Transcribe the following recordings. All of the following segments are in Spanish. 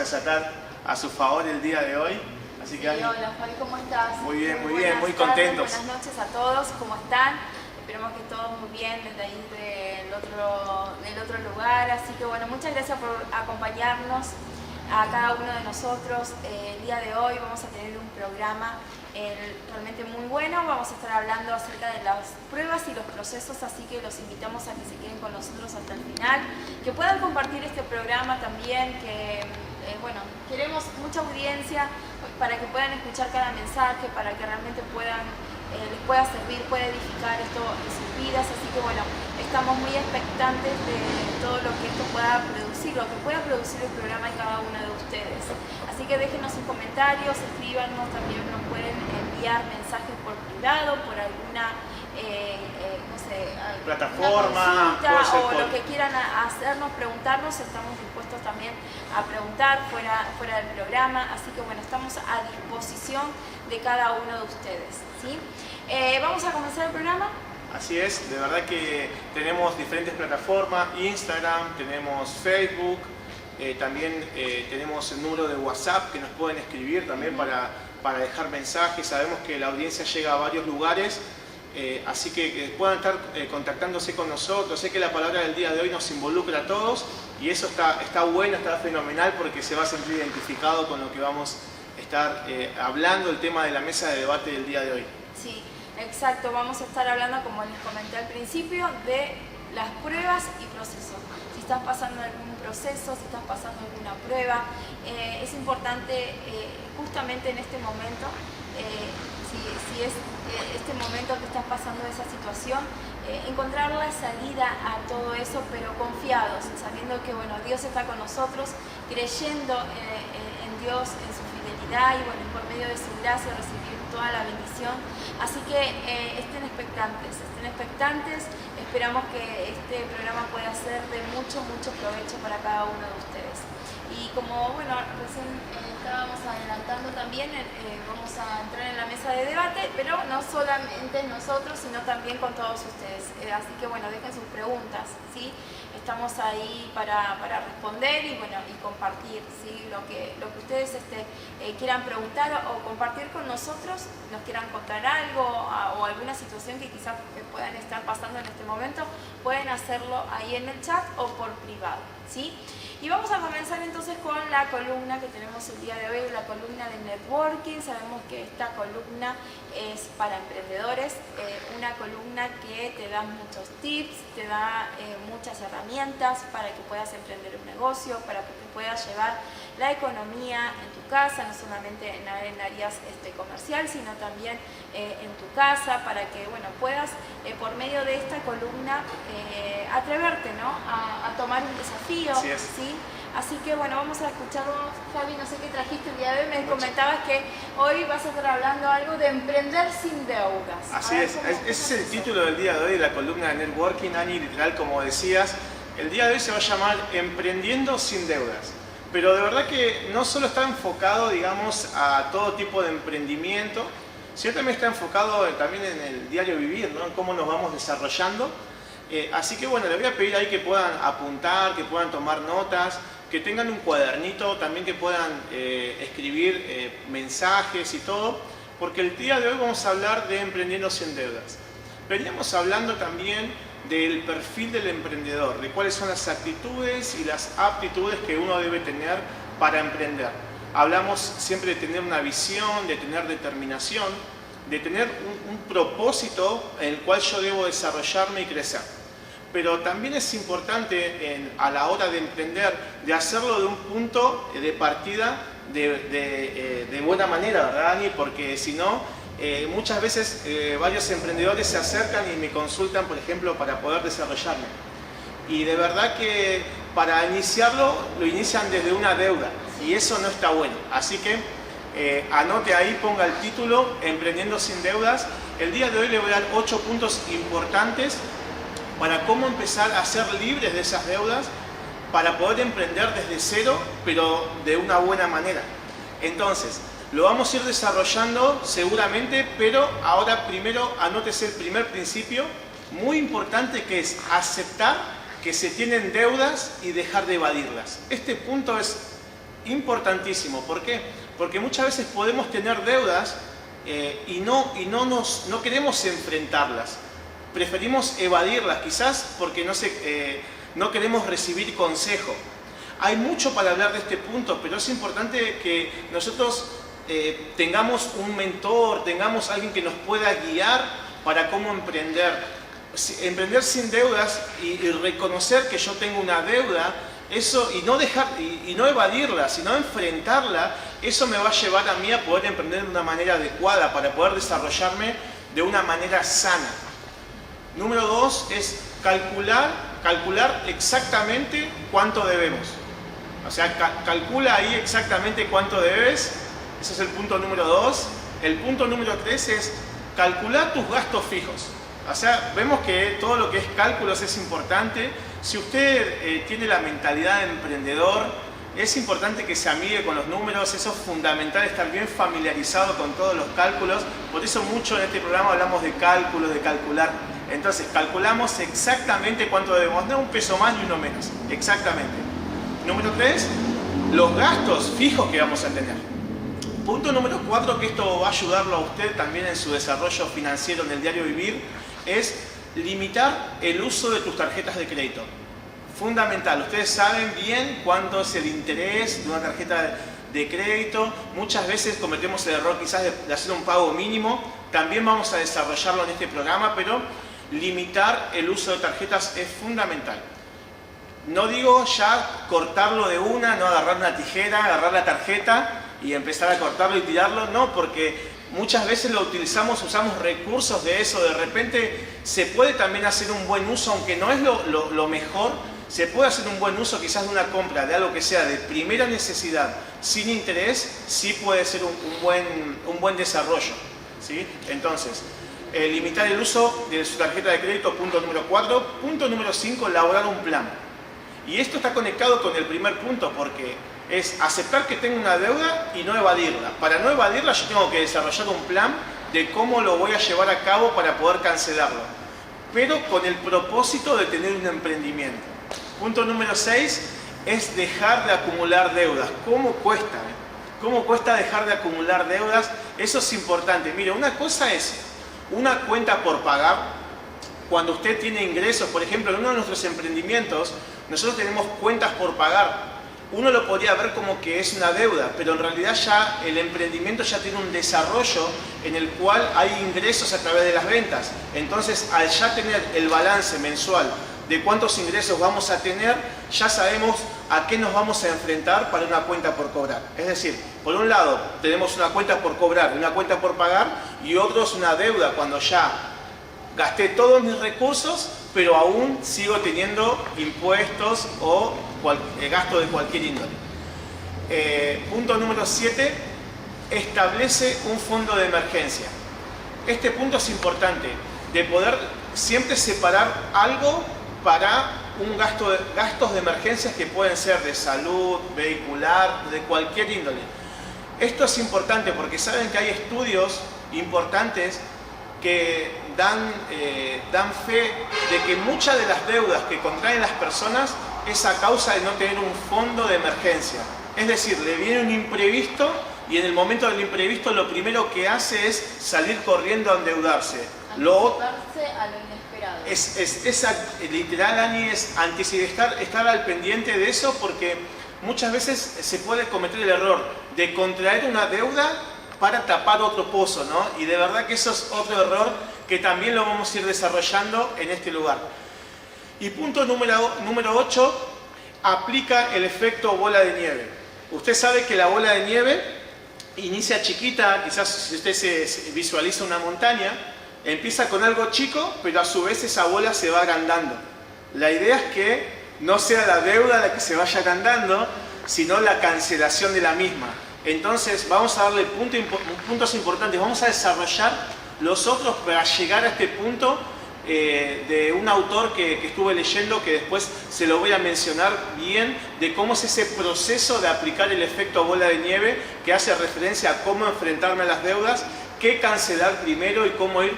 desatar a su favor el día de hoy. Así que, sí, hola Fabi, ¿cómo estás? Muy bien, muy tardes, contentos. Buenas noches a todos, ¿cómo están? Esperemos que todos muy bien desde ahí del otro lugar. Así que bueno, muchas gracias por acompañarnos a cada uno de nosotros. El día de hoy vamos a tener un programa realmente muy bueno. Vamos a estar hablando acerca de las pruebas y los procesos, así que los invitamos a que se queden con nosotros hasta el final, que puedan compartir este programa también, que bueno, queremos mucha audiencia para que puedan escuchar cada mensaje, para que realmente les pueda servir, pueda edificar esto en sus vidas. Así que bueno, estamos muy expectantes de todo lo que esto pueda producir, lo que pueda producir el programa en cada uno de ustedes. Así que déjenos sus comentarios, escríbanos, también nos pueden enviar mensajes por privado, por alguna no sé, plataforma, consulta, o lo que quieran hacernos, preguntarnos. Estamos dispuestos también a preguntar fuera del programa. Así que bueno, estamos a disposición de cada uno de ustedes, ¿sí? Vamos a comenzar el programa. Así es, de verdad que tenemos diferentes plataformas, Instagram, tenemos Facebook, también tenemos el número de WhatsApp que nos pueden escribir también para dejar mensajes. Sabemos que la audiencia llega a varios lugares, así que puedan estar contactándose con nosotros. Sé que la palabra del día de hoy nos involucra a todos y eso está bueno, está fenomenal, porque se va a sentir identificado con lo que vamos a estar hablando, el tema de la mesa de debate del día de hoy. Sí, exacto. Vamos a estar hablando, como les comenté al principio, de las pruebas y procesos. Si estás pasando algún proceso, si estás pasando alguna prueba, es importante justamente en este momento, si es este momento que estás pasando esa situación, encontrar la salida a todo eso, pero confiados, sabiendo que bueno, Dios está con nosotros, creyendo en Dios, en su fidelidad, y bueno, por medio de su gracia recibir toda la bendición. Así que estén expectantes. Esperamos que este programa pueda ser de mucho provecho para cada uno de ustedes. Y como bueno, recién estábamos adelantando también, vamos a entrar en la mesa de debate, pero no solamente nosotros, sino también con todos ustedes. Así que bueno, dejen sus preguntas, ¿sí? Estamos ahí para responder y bueno, y compartir, ¿sí? Lo que ustedes quieran preguntar o compartir con nosotros, nos quieran contar algo o alguna situación que quizás puedan estar pasando en este momento, pueden hacerlo ahí en el chat o por privado, ¿sí? Y vamos a comenzar entonces con la columna que tenemos el día de hoy, la columna de networking. Sabemos que esta columna es para emprendedores, una columna que te da muchos tips, te da muchas herramientas para que puedas emprender un negocio, para que te puedas llevar la economía en tu casa, no solamente en áreas comercial, sino también en tu casa, para que bueno, puedas por medio de esta columna atreverte, ¿no? a tomar un desafío. ¿Sí? Así que bueno, vamos a escucharlo. Fabi, no sé qué trajiste el día de hoy, me comentabas que hoy vas a estar hablando algo de emprender sin deudas. Así es, ese es el título del día de hoy de la columna de networking, Ani, literal, como decías. El día de hoy se va a llamar Emprendiendo sin deudas. Pero de verdad que no solo está enfocado, digamos, a todo tipo de emprendimiento, sino también está enfocado también en el diario vivir, ¿no? En cómo nos vamos desarrollando. Así que bueno, les voy a pedir ahí que puedan apuntar, que puedan tomar notas, que tengan un cuadernito también, que puedan escribir mensajes y todo, porque el día de hoy vamos a hablar de Emprendiendo sin deudas. Veníamos hablando también del perfil del emprendedor, de cuáles son las actitudes y las aptitudes que uno debe tener para emprender. Hablamos siempre de tener una visión, de tener determinación, de tener un propósito en el cual yo debo desarrollarme y crecer. Pero también es importante a la hora de emprender, de hacerlo de un punto de partida de buena manera, ¿verdad, Ani? Porque si no, muchas veces varios emprendedores se acercan y me consultan, por ejemplo, para poder desarrollarme. Y de verdad que para iniciarlo, lo inician desde una deuda. Y eso no está bueno. Así que anote ahí, ponga el título, Emprendiendo sin deudas. El día de hoy le voy a dar 8 puntos importantes para cómo empezar a ser libres de esas deudas, para poder emprender desde cero, pero de una buena manera. Entonces, lo vamos a ir desarrollando seguramente, pero ahora primero anótese el primer principio, muy importante, que es aceptar que se tienen deudas y dejar de evadirlas. Este punto es Importantísimo. ¿Por qué? Porque muchas veces podemos tener deudas y no queremos enfrentarlas. Preferimos evadirlas, quizás porque no queremos recibir consejo. Hay mucho para hablar de este punto, pero es importante que nosotros tengamos un mentor, tengamos alguien que nos pueda guiar para cómo emprender. Emprender sin deudas y reconocer que yo tengo una deuda, eso, y no evadirla, sino enfrentarla, eso me va a llevar a mí a poder emprender de una manera adecuada, para poder desarrollarme de una manera sana. Número 2 es calcular exactamente cuánto debemos. O sea, calcula ahí exactamente cuánto debes. Ese es el punto número 2. El punto número 3 es calcular tus gastos fijos. O sea, vemos que todo lo que es cálculos es importante. Si usted tiene la mentalidad de emprendedor, es importante que se amigue con los números. Eso es fundamental, estar bien familiarizado con todos los cálculos. Por eso mucho en este programa hablamos de cálculos, de calcular. Entonces, calculamos exactamente cuánto debemos. No un peso más ni uno menos. Exactamente. Número 3, los gastos fijos que vamos a tener. Punto número 4, que esto va a ayudarlo a usted también en su desarrollo financiero en el diario vivir, es limitar el uso de tus tarjetas de crédito. Fundamental. Ustedes saben bien cuánto es el interés de una tarjeta de crédito. Muchas veces cometemos el error quizás de hacer un pago mínimo. También vamos a desarrollarlo en este programa, pero limitar el uso de tarjetas es fundamental. No digo ya cortarlo de una, no agarrar una tijera, agarrar la tarjeta y empezar a cortarlo y tirarlo, no, porque muchas veces lo utilizamos, usamos recursos de eso. De repente se puede también hacer un buen uso, aunque no es lo mejor, se puede hacer un buen uso quizás de una compra de algo que sea de primera necesidad, sin interés, sí puede ser un buen desarrollo, ¿sí? Entonces, limitar el uso de su tarjeta de crédito, punto número 4. Punto número 5, elaborar un plan. Y esto está conectado con el primer punto, porque es aceptar que tengo una deuda y no evadirla. Para no evadirla yo tengo que desarrollar un plan de cómo lo voy a llevar a cabo para poder cancelarlo, pero con el propósito de tener un emprendimiento. Punto número 6 es dejar de acumular deudas. ¿Cómo cuesta? ¿Cómo cuesta dejar de acumular deudas? Eso es importante. Mire, una cosa es una cuenta por pagar. Cuando usted tiene ingresos, por ejemplo, en uno de nuestros emprendimientos, nosotros tenemos cuentas por pagar. Uno lo podría ver como que es una deuda, pero en realidad ya el emprendimiento ya tiene un desarrollo en el cual hay ingresos a través de las ventas. Entonces, al ya tener el balance mensual de cuántos ingresos vamos a tener, ya sabemos a qué nos vamos a enfrentar para una cuenta por cobrar. Es decir, por un lado tenemos una cuenta por cobrar, una cuenta por pagar, y otro es una deuda cuando ya gasté todos mis recursos, pero aún sigo teniendo impuestos o gasto de cualquier índole. Punto número 7, establece un fondo de emergencia. Este punto es importante, de poder siempre separar algo para gastos de emergencias que pueden ser de salud, vehicular, de cualquier índole. Esto es importante porque saben que hay estudios importantes que dan fe de que muchas de las deudas que contraen las personas es a causa de no tener un fondo de emergencia. Es decir, le viene un imprevisto y en el momento del imprevisto lo primero que hace es salir corriendo a endeudarse. Anticiparse a lo inesperado. Literal, Ani, es estar al pendiente de eso, porque muchas veces se puede cometer el error de contraer una deuda para tapar otro pozo, ¿no? Y de verdad que eso es otro error que también lo vamos a ir desarrollando en este lugar. Y punto número 8, aplica el efecto bola de nieve. Usted sabe que la bola de nieve inicia chiquita, quizás si usted se visualiza una montaña, empieza con algo chico, pero a su vez esa bola se va agrandando. La idea es que no sea la deuda la que se vaya agrandando, sino la cancelación de la misma. Entonces vamos a darle puntos importantes, vamos a desarrollar los otros para llegar a este punto de un autor que estuve leyendo, que después se lo voy a mencionar bien, de cómo es ese proceso de aplicar el efecto bola de nieve, que hace referencia a cómo enfrentarme a las deudas, qué cancelar primero y cómo ir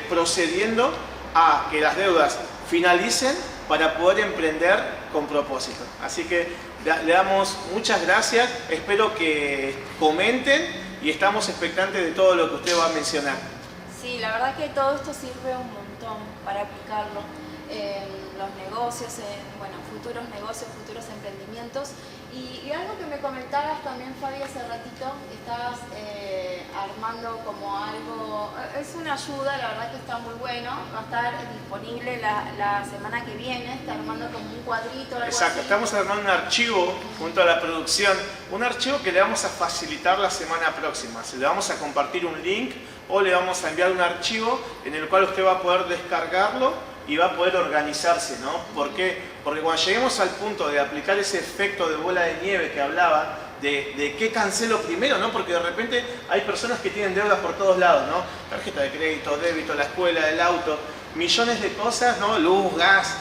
procediendo a que las deudas finalicen para poder emprender con propósito. Así que le damos muchas gracias, espero que comenten y estamos expectantes de todo lo que usted va a mencionar. Sí, la verdad que todo esto sirve un montón para aplicarlo en los negocios, en futuros negocios, futuros emprendimientos. Y algo que me comentabas también, Fabi, hace ratito, estabas armando como algo, es una ayuda, la verdad que está muy bueno, va a estar disponible la semana que viene, está armando como un cuadrito, algo Exacto, así. estamos armando un archivo junto a la producción, un archivo que le vamos a facilitar la semana próxima. Se le vamos a compartir un link o le vamos a enviar un archivo en el cual usted va a poder descargarlo y va a poder organizarse, ¿no? ¿Por qué? Porque cuando lleguemos al punto de aplicar ese efecto de bola de nieve que hablaba, de qué cancelo primero, ¿no? Porque de repente hay personas que tienen deudas por todos lados, ¿no? Tarjeta de crédito, débito, la escuela, el auto, millones de cosas, ¿no? Luz, gas.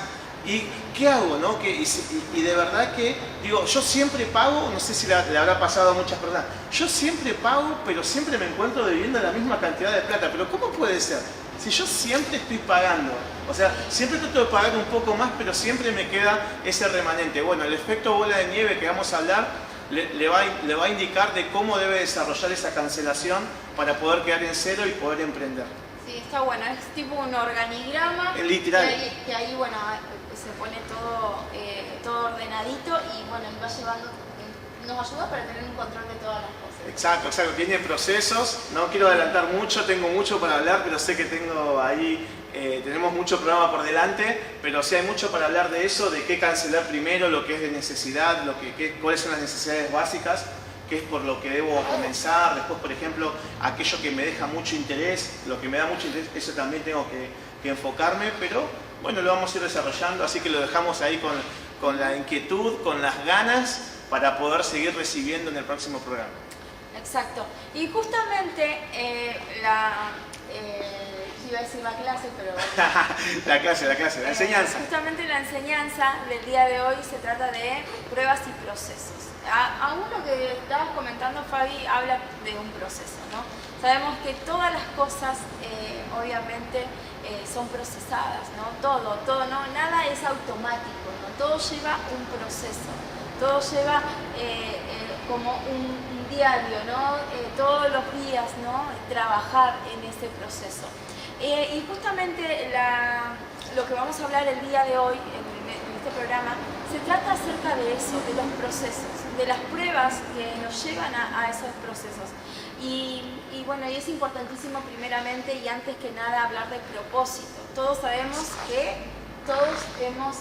¿Y qué hago, no? Y de verdad que, digo, yo siempre pago, no sé si le habrá pasado a muchas personas, yo siempre pago, pero siempre me encuentro debiendo la misma cantidad de plata. ¿Pero cómo puede ser? Si yo siempre estoy pagando, o sea, siempre trato de pagar un poco más, pero siempre me queda ese remanente. Bueno, el efecto bola de nieve que vamos a hablar le va a indicar de cómo debe desarrollar esa cancelación para poder quedar en cero y poder emprender. Sí, está bueno, es tipo un organigrama. Literal. Que ahí bueno, se pone todo ordenadito y bueno, va llevando, nos ayuda para tener un control de todas las cosas. Exacto, exacto. Tiene procesos. No quiero adelantar mucho, tengo mucho para hablar, pero sé que tengo ahí, tenemos mucho programa por delante, pero sí hay mucho para hablar de eso, de qué cancelar primero, lo que es de necesidad, cuáles son las necesidades básicas, qué es por lo que debo comenzar. Después, por ejemplo, aquello que me deja mucho interés, lo que me da mucho interés, eso también tengo que enfocarme, pero bueno, lo vamos a ir desarrollando, así que lo dejamos ahí con la inquietud, con las ganas, para poder seguir recibiendo en el próximo programa. Exacto. Y justamente iba a decir la clase, pero... la clase, la enseñanza. Justamente la enseñanza del día de hoy se trata de pruebas y procesos. Aún lo que estabas comentando, Fabi, habla de un proceso, ¿no? Sabemos que todas las cosas, obviamente, son procesadas, ¿no? Todo, ¿no? Nada es automático, ¿no? Todo lleva un proceso, todo lleva como un diario, ¿no? Todos los días, ¿no? Trabajar en ese proceso. Y justamente lo que vamos a hablar el día de hoy en este programa se trata acerca de eso, de los procesos, de las pruebas que nos llevan a esos procesos. Y bueno, y es importantísimo primeramente y antes que nada hablar de propósito. Todos sabemos que todos hemos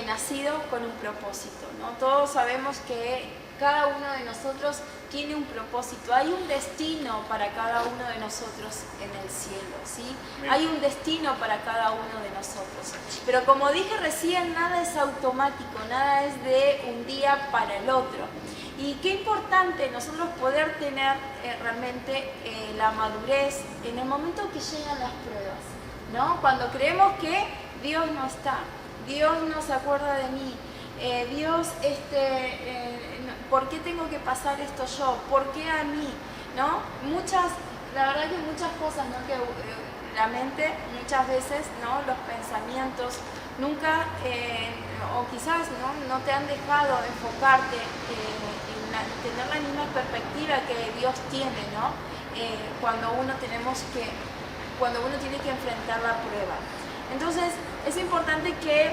nacido con un propósito, ¿no? Todos sabemos que cada uno de nosotros tiene un propósito, hay un destino para cada uno de nosotros en el cielo, ¿sí? Hay un destino para cada uno de nosotros. Pero como dije recién, nada es automático, nada es de un día para el otro. Y qué importante nosotros poder tener realmente la madurez en el momento que llegan las pruebas, ¿no? Cuando creemos que Dios no está, Dios no se acuerda de mí, Dios, ¿por qué tengo que pasar esto yo? ¿Por qué a mí? ¿No? La verdad que muchas cosas, ¿no? Que la mente muchas veces, ¿no? Los pensamientos nunca, o quizás no te han dejado enfocarte en tener la misma perspectiva que Dios tiene, ¿no? Cuando uno tiene que enfrentar la prueba. Entonces es importante que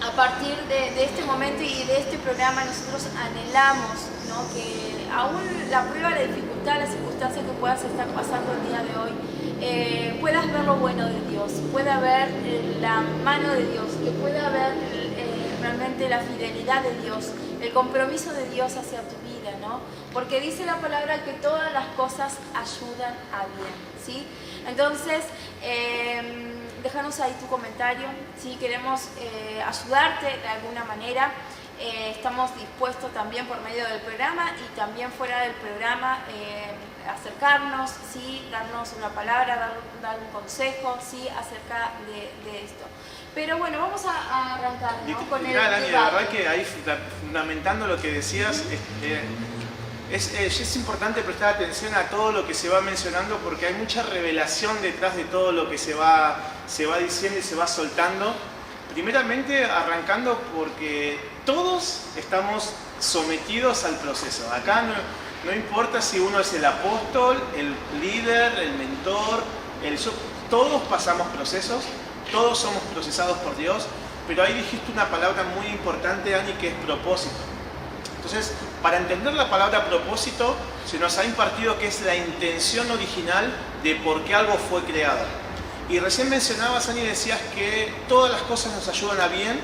a partir de este momento y de este programa nosotros anhelamos, ¿no? Que aún la prueba, la dificultad, la circunstancia que puedas estar pasando el día de hoy, puedas ver lo bueno de Dios, pueda ver la mano de Dios, que pueda ver realmente la fidelidad de Dios, el compromiso de Dios hacia tu vida, ¿no? Porque dice la palabra que todas las cosas ayudan a bien, ¿sí? Entonces, déjanos ahí tu comentario, si queremos ayudarte de alguna manera. Estamos dispuestos también por medio del programa y también fuera del programa acercarnos, ¿sí? Darnos una palabra, dar un consejo, ¿sí? Acerca de esto. Pero bueno, vamos a arrancar, ¿no? Con el debate. La verdad que ahí, fundamentando lo que decías, es importante prestar atención a todo lo que se va mencionando porque hay mucha revelación detrás de todo lo que se va diciendo y se va soltando. Primeramente arrancando porque todos estamos sometidos al proceso. Acá no importa si uno es el apóstol, el líder, el mentor, todos pasamos procesos, todos somos procesados por Dios, pero ahí dijiste una palabra muy importante, Ani, que es propósito. Entonces, para entender la palabra propósito, se nos ha impartido que es la intención original de por qué algo fue creado. Y recién mencionabas, Ani, decías que todas las cosas nos ayudan a bien,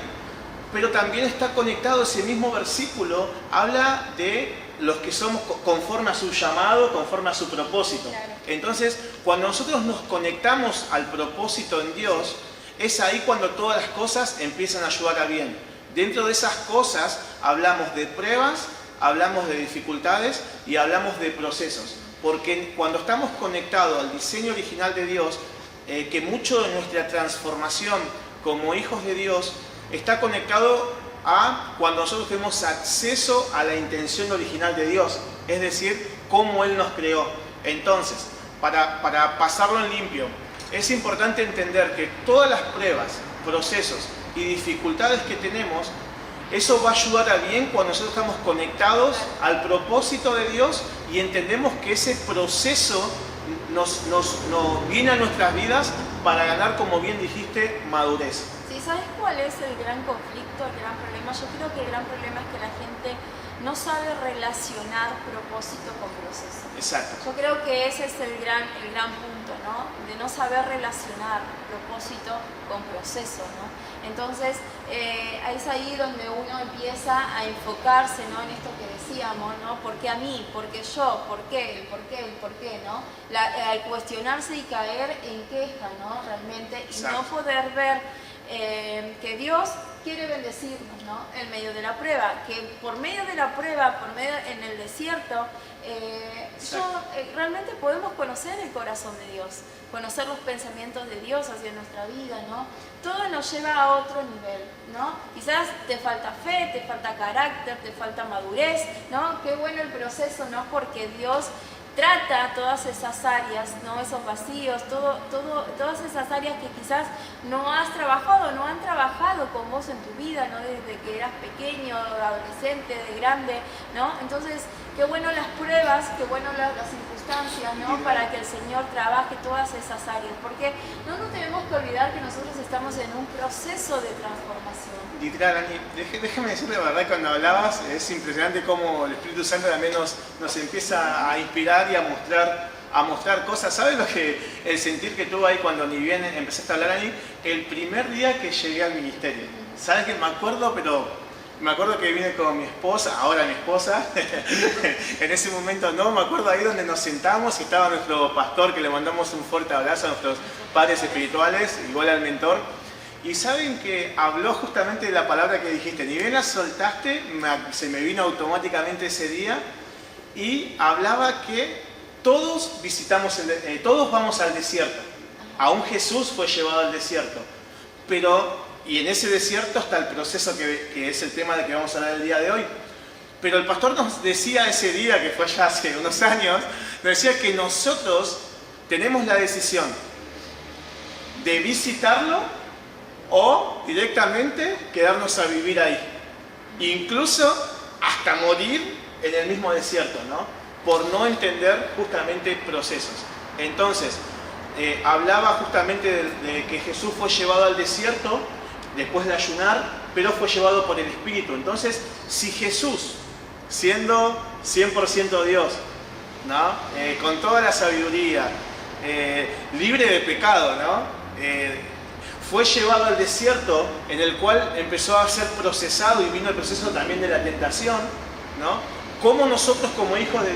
pero también está conectado ese mismo versículo, habla de los que somos conforme a su llamado, conforme a su propósito. Claro. Entonces, cuando nosotros nos conectamos al propósito en Dios, es ahí cuando todas las cosas empiezan a ayudar a bien. Dentro de esas cosas hablamos de pruebas, hablamos de dificultades y hablamos de procesos. Porque cuando estamos conectados al diseño original de Dios, que mucho de nuestra transformación como hijos de Dios está conectado a cuando nosotros tenemos acceso a la intención original de Dios, es decir, cómo Él nos creó. Entonces, para pasarlo en limpio, es importante entender que todas las pruebas, procesos y dificultades que tenemos, eso va a ayudar a bien cuando nosotros estamos conectados al propósito de Dios y entendemos que ese proceso nos viene a nuestras vidas para ganar, como bien dijiste, madurez. Sí, ¿sabes cuál es el gran conflicto, el gran problema? Yo creo que el gran problema es que la gente no sabe relacionar propósito con proceso. Exacto. Yo creo que ese es el gran punto, ¿no? De no saber relacionar propósito con proceso, ¿no? Entonces, es ahí donde uno empieza a enfocarse, ¿no? En esto que decíamos, ¿no? ¿Por qué a mí? ¿Por qué yo? ¿Por qué? ¿Por qué? ¿No? Al cuestionarse y caer en queja, ¿no? Realmente, y no poder ver que Dios quiere bendecirnos, ¿no? En medio de la prueba, que por medio de la prueba, en el desierto, realmente podemos conocer el corazón de Dios, conocer los pensamientos de Dios hacia nuestra vida, ¿no? Todo nos lleva a otro nivel, ¿no? Quizás te falta fe, te falta carácter, te falta madurez, ¿no? Qué bueno el proceso, ¿no? Porque Dios trata todas esas áreas, ¿no? Esos vacíos, todas esas áreas que quizás no has trabajado, no han trabajado con vos en tu vida, ¿no? Desde que eras pequeño, adolescente, de grande, ¿no? Entonces, qué bueno las pruebas, qué bueno las circunstancias, ¿no? Para que el Señor trabaje todas esas áreas, porque no nos tenemos que olvidar que nosotros estamos en un proceso de transformación. Literal, Ani, déjeme decirle la verdad, cuando hablabas, es impresionante cómo el Espíritu Santo también nos empieza a inspirar y a mostrar cosas. ¿Sabes el sentir que tuve ahí cuando ni bien empezaste a hablar, Ani? El primer día que llegué al ministerio. ¿Sabes qué? Me acuerdo que vine con mi esposa, ahora mi esposa, en ese momento no, me acuerdo ahí donde nos sentamos y estaba nuestro pastor, que le mandamos un fuerte abrazo a nuestros padres espirituales, igual al mentor. Y saben que habló justamente de la palabra que dijiste, ni bien la soltaste, se me vino automáticamente ese día, y hablaba que todos todos vamos al desierto. Aún Jesús fue llevado al desierto, y en ese desierto está el proceso que es el tema de que vamos a hablar el día de hoy. Pero el pastor nos decía ese día, que fue ya hace unos años, nos decía que nosotros tenemos la decisión de visitarlo o directamente quedarnos a vivir ahí. Incluso hasta morir en el mismo desierto, ¿no? Por no entender justamente procesos. Entonces, hablaba justamente de que Jesús fue llevado al desierto después de ayunar, pero fue llevado por el Espíritu. Entonces, si Jesús, siendo 100% Dios, ¿no? Con toda la sabiduría, libre de pecado, ¿no? Fue llevado al desierto, en el cual empezó a ser procesado y vino el proceso también de la tentación, ¿no? ¿Cómo nosotros como hijos de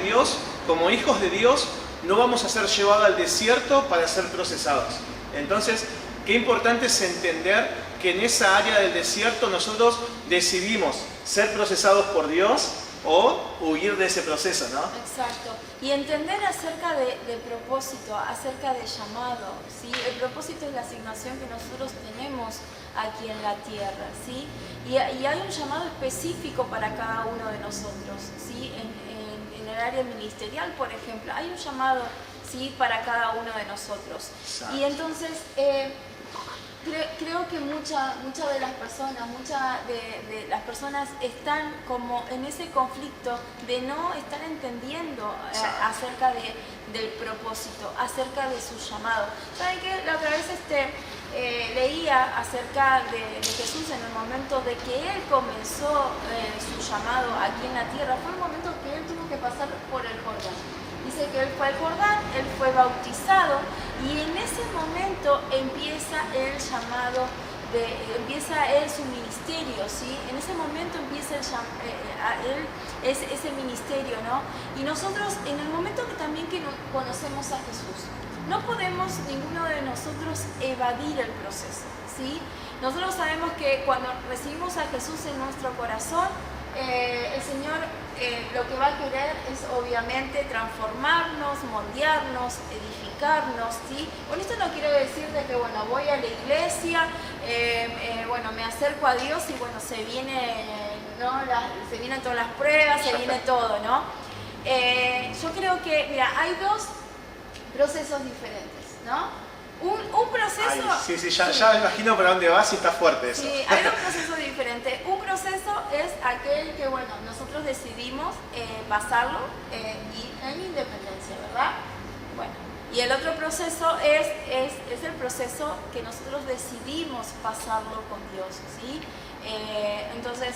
Dios, no vamos a ser llevados al desierto para ser procesados? Entonces, qué importante es entender que en esa área del desierto nosotros decidimos ser procesados por Dios o huir de ese proceso, ¿no? Exacto. Y entender acerca de propósito, acerca de llamado, ¿sí? El propósito es la asignación que nosotros tenemos aquí en la tierra, ¿sí? Y hay un llamado específico para cada uno de nosotros, ¿sí? En el área ministerial, por ejemplo, hay un llamado, ¿sí? Para cada uno de nosotros. Exacto. Y entonces, Creo que muchas de las personas están como en ese conflicto de no estar entendiendo acerca del propósito, acerca de su llamado. ¿Saben qué? La otra vez leía acerca de Jesús en el momento de que Él comenzó su llamado aquí en la tierra. Fue el momento que Él tuvo que pasar por el Jordán. Dice que Él fue al Jordán, Él fue bautizado y en ese momento empieza el llamado, empieza Él su ministerio, ¿sí? En ese momento empieza Él ese ministerio, ¿no? Y nosotros, en el momento que también que conocemos a Jesús, no podemos ninguno de nosotros evadir el proceso, ¿sí? Nosotros sabemos que cuando recibimos a Jesús en nuestro corazón, el Señor lo que va a querer es obviamente transformarnos, moldearnos, edificarnos, ¿sí? Con esto no quiero decir de que, bueno, voy a la iglesia, bueno, me acerco a Dios y, bueno, se vienen todas las pruebas, se viene todo, ¿no? Yo creo que, mira, hay dos procesos diferentes, ¿no? Un proceso... Ay, sí, ya me imagino para dónde vas y está fuerte eso. Sí, hay dos procesos diferentes. Un proceso es aquel que, bueno, nosotros decidimos pasarlo y en independencia, ¿verdad? Bueno, y el otro proceso es el proceso que nosotros decidimos pasarlo con Dios, ¿sí? Entonces,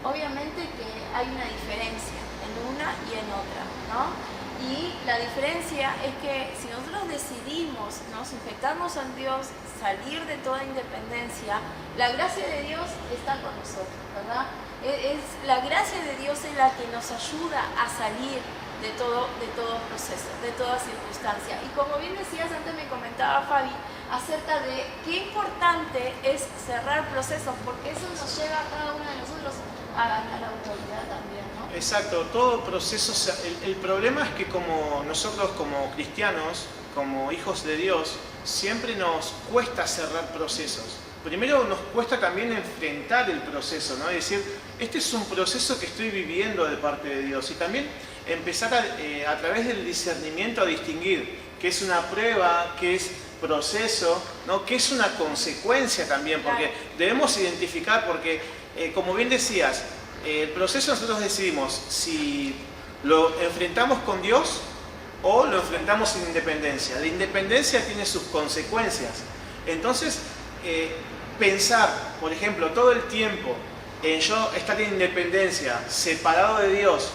obviamente que hay una diferencia en una y en otra, ¿no? Y la diferencia es que si nosotros decidimos, ¿no?, sujetarnos a Dios, salir de toda independencia, la gracia de Dios está con nosotros, ¿verdad? La gracia de Dios es la que nos ayuda a salir de todo proceso, de toda circunstancia. Y como bien decías, antes me comentaba Fabi acerca de qué importante es cerrar procesos, porque eso nos lleva a cada uno de nosotros a ganar autoridad también, ¿no? Exacto, todo proceso, el problema es que como nosotros como cristianos, como hijos de Dios, siempre nos cuesta cerrar procesos. Primero nos cuesta también enfrentar el proceso, ¿no? Es decir, este es un proceso que estoy viviendo de parte de Dios y también empezar a través del discernimiento a distinguir qué es una prueba, qué es proceso, ¿no?, qué es una consecuencia también, porque debemos identificar, porque como bien decías, el proceso nosotros decidimos si lo enfrentamos con Dios o lo enfrentamos en independencia. La independencia tiene sus consecuencias. Entonces, pensar, por ejemplo, todo el tiempo en yo estar en independencia, separado de Dios,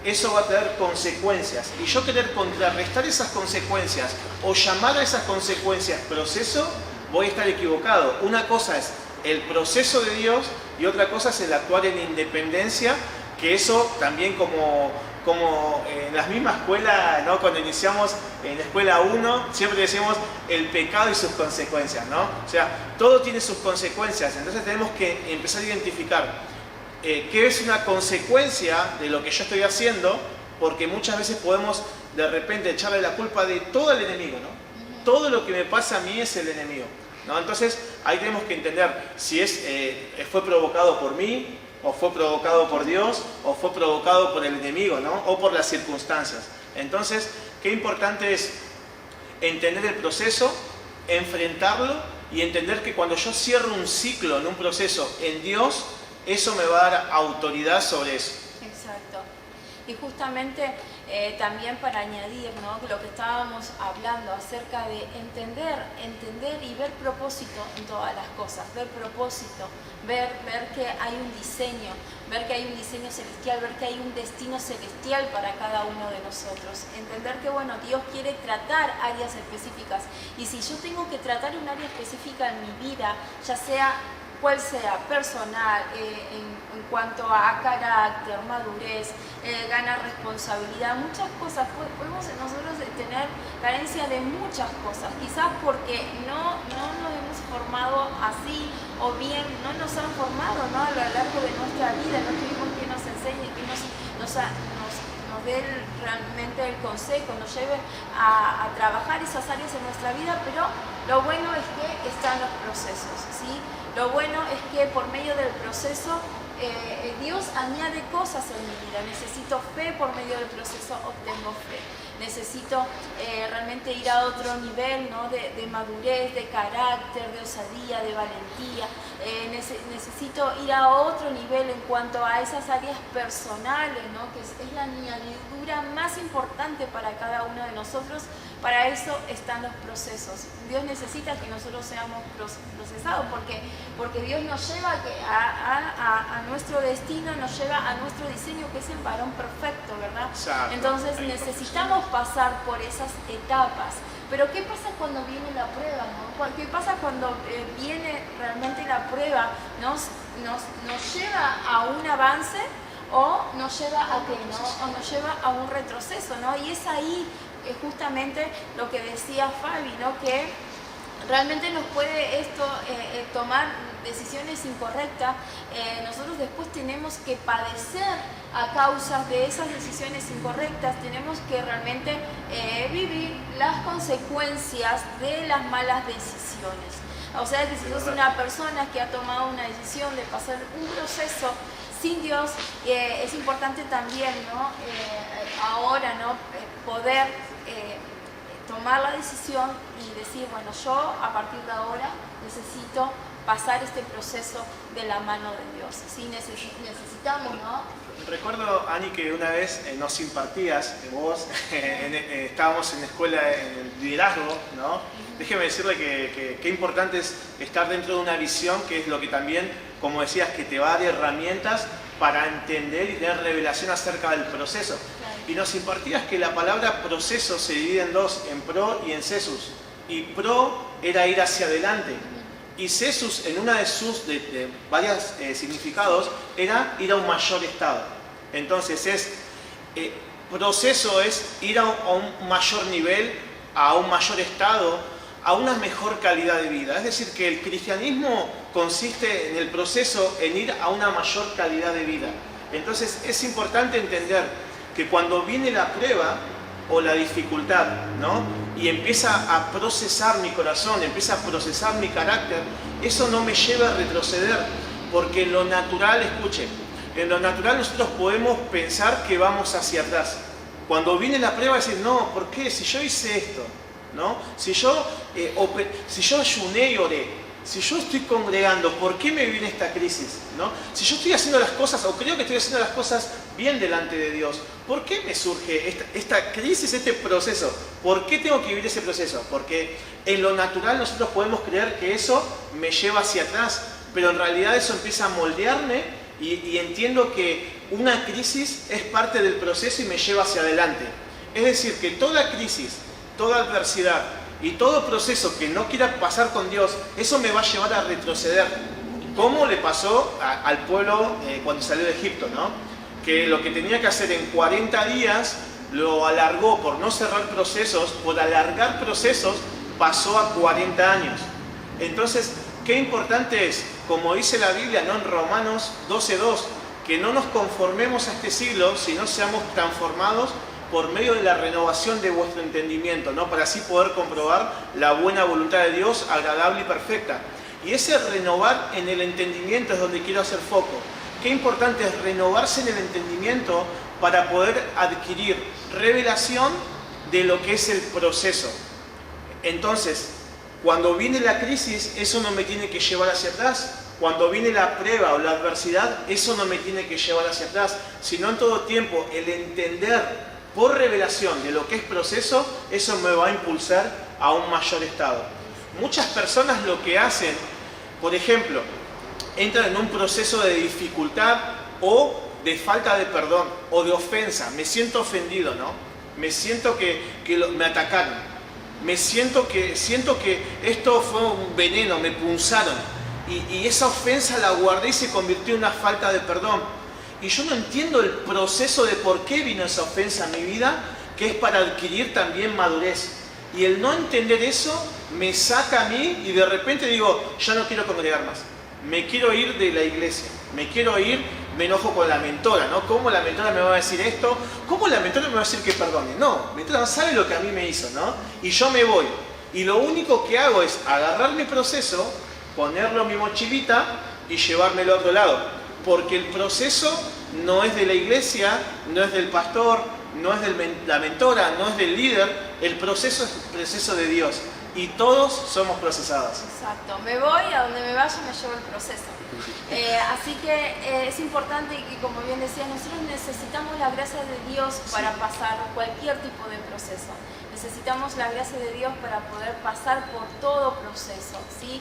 eso va a tener consecuencias. Y yo querer contrarrestar esas consecuencias o llamar a esas consecuencias proceso, voy a estar equivocado. Una cosa es el proceso de Dios y otra cosa es el actuar en independencia, que eso también como en la misma escuela, ¿no?, cuando iniciamos en la escuela 1, siempre decimos el pecado y sus consecuencias, ¿no? O sea, todo tiene sus consecuencias, entonces tenemos que empezar a identificar qué es una consecuencia de lo que yo estoy haciendo, porque muchas veces podemos de repente echarle la culpa de todo al enemigo, ¿no? Todo lo que me pasa a mí es el enemigo, ¿no? Entonces ahí tenemos que entender si fue provocado por mí, o fue provocado por Dios, o fue provocado por el enemigo, ¿no?, o por las circunstancias. Entonces, qué importante es entender el proceso, enfrentarlo y entender que cuando yo cierro un ciclo en un proceso en Dios, eso me va a dar autoridad sobre eso. Exacto. Y justamente también para añadir, ¿no?, lo que estábamos hablando acerca de entender y ver propósito en todas las cosas, ver propósito, ver que hay un diseño, ver que hay un diseño celestial, ver que hay un destino celestial para cada uno de nosotros, entender que, bueno, Dios quiere tratar áreas específicas y si yo tengo que tratar un área específica en mi vida, ya sea cual sea, personal, en cuanto a carácter, madurez, ganar responsabilidad, muchas cosas. Podemos nosotros tener carencia de muchas cosas, quizás porque no nos hemos formado así, o bien no nos han formado, ¿no?, a lo largo de nuestra vida, no tuvimos quien nos enseñe, que nos dé realmente el consejo, nos lleve a trabajar esas áreas en nuestra vida, pero lo bueno es que están los procesos, ¿sí? Lo bueno es que por medio del proceso Dios añade cosas en mi vida. Necesito fe, por medio del proceso obtengo fe. Necesito realmente ir a otro nivel, ¿no? de madurez, de carácter, de osadía, de valentía. Necesito ir a otro nivel en cuanto a esas áreas personales, ¿no? Que es la añadidura más importante para cada uno de nosotros. Para eso están los procesos. Dios necesita que nosotros seamos procesados, porque Dios nos lleva a nuestro destino, nos lleva a nuestro diseño, que es el varón perfecto, ¿verdad? Exacto. Entonces necesitamos pasar por esas etapas. Pero ¿qué pasa cuando viene la prueba, no? ¿Qué pasa cuando viene realmente la prueba? ¿Nos lleva a un avance o nos lleva a qué, ¿no? O nos lleva a un retroceso, ¿no? Y es ahí justamente lo que decía Fabi, ¿no? Que realmente nos puede esto tomar decisiones incorrectas. Nosotros después tenemos que padecer a causa de esas decisiones incorrectas. Tenemos que realmente vivir las consecuencias de las malas decisiones. O sea, que si sos una persona que ha tomado una decisión de pasar un proceso sin Dios, es importante también, ¿no? Ahora, ¿no? Poder tomar la decisión y decir, bueno, yo a partir de ahora necesito pasar este proceso de la mano de Dios. Sí, necesitamos, ¿no? Recuerdo, Ani, que una vez nos impartías, vos, estábamos en la escuela en el liderazgo, ¿no? Déjeme decirle que qué importante es estar dentro de una visión, que es lo que también, como decías, que te va a dar herramientas para entender y tener revelación acerca del proceso. Claro. Y nos impartías que la palabra proceso se divide en dos, en pro y en cesus. Y pro era ir hacia adelante. Y cesus, en una de sus varios significados, era ir a un mayor estado. Entonces, proceso es ir a un mayor nivel, a un mayor estado, a una mejor calidad de vida. Es decir, que el cristianismo consiste en el proceso en ir a una mayor calidad de vida. Entonces, es importante entender que cuando viene la prueba o la dificultad, ¿no? Y empieza a procesar mi corazón, empieza a procesar mi carácter, eso no me lleva a retroceder, porque en lo natural, escuche, en lo natural nosotros podemos pensar que vamos hacia atrás. Cuando viene la prueba, decir, no, ¿por qué? Si yo hice esto, ¿no? Si yo ayuné y oré, si yo estoy congregando, ¿por qué me viene esta crisis? ¿No? Si yo estoy haciendo las cosas, o creo que estoy haciendo las cosas bien delante de Dios, ¿por qué me surge esta crisis, este proceso? ¿Por qué tengo que vivir ese proceso? Porque en lo natural nosotros podemos creer que eso me lleva hacia atrás, pero en realidad eso empieza a moldearme y entiendo que una crisis es parte del proceso y me lleva hacia adelante. Es decir, que toda crisis, toda adversidad y todo proceso que no quiera pasar con Dios, eso me va a llevar a retroceder. Como le pasó al pueblo cuando salió de Egipto, ¿no? Que lo que tenía que hacer en 40 días lo alargó por no cerrar procesos, por alargar procesos, pasó a 40 años. Entonces, qué importante es, como dice la Biblia, ¿no? En Romanos 12:2, que no nos conformemos a este siglo, sino seamos transformados por medio de la renovación de vuestro entendimiento, ¿no? Para así poder comprobar la buena voluntad de Dios, agradable y perfecta. Y ese renovar en el entendimiento es donde quiero hacer foco. Qué importante es renovarse en el entendimiento para poder adquirir revelación de lo que es el proceso. Entonces, cuando viene la crisis, eso no me tiene que llevar hacia atrás. Cuando viene la prueba o la adversidad, eso no me tiene que llevar hacia atrás, sino en todo tiempo el entender por revelación de lo que es proceso, eso me va a impulsar a un mayor estado. Muchas personas lo que hacen, por ejemplo, entran en un proceso de dificultad o de falta de perdón o de ofensa. Me siento ofendido, ¿no? Me siento que me atacaron. Siento que esto fue un veneno, me punzaron. Y esa ofensa la guardé y se convirtió en una falta de perdón. Y yo no entiendo el proceso de por qué vino esa ofensa a mi vida, que es para adquirir también madurez. Y el no entender eso me saca a mí y de repente digo, ya no quiero congregar más. Me quiero ir de la iglesia, me quiero ir, me enojo con la mentora, ¿no? ¿Cómo la mentora me va a decir esto? ¿Cómo la mentora me va a decir que perdone? No, la mentora no sabe lo que a mí me hizo, ¿no? Y yo me voy. Y lo único que hago es agarrar mi proceso, ponerlo en mi mochilita y llevármelo a otro lado. porque el proceso no es de la iglesia, no es del pastor, no es de la mentora, no es del líder, el proceso es el proceso de Dios y todos somos procesados. Exacto, me voy, a donde me vaya me llevo el proceso. Así que es importante y como bien decía, nosotros necesitamos la gracia de Dios para pasar cualquier tipo de proceso. Necesitamos la gracia de Dios para poder pasar por todo proceso, ¿sí?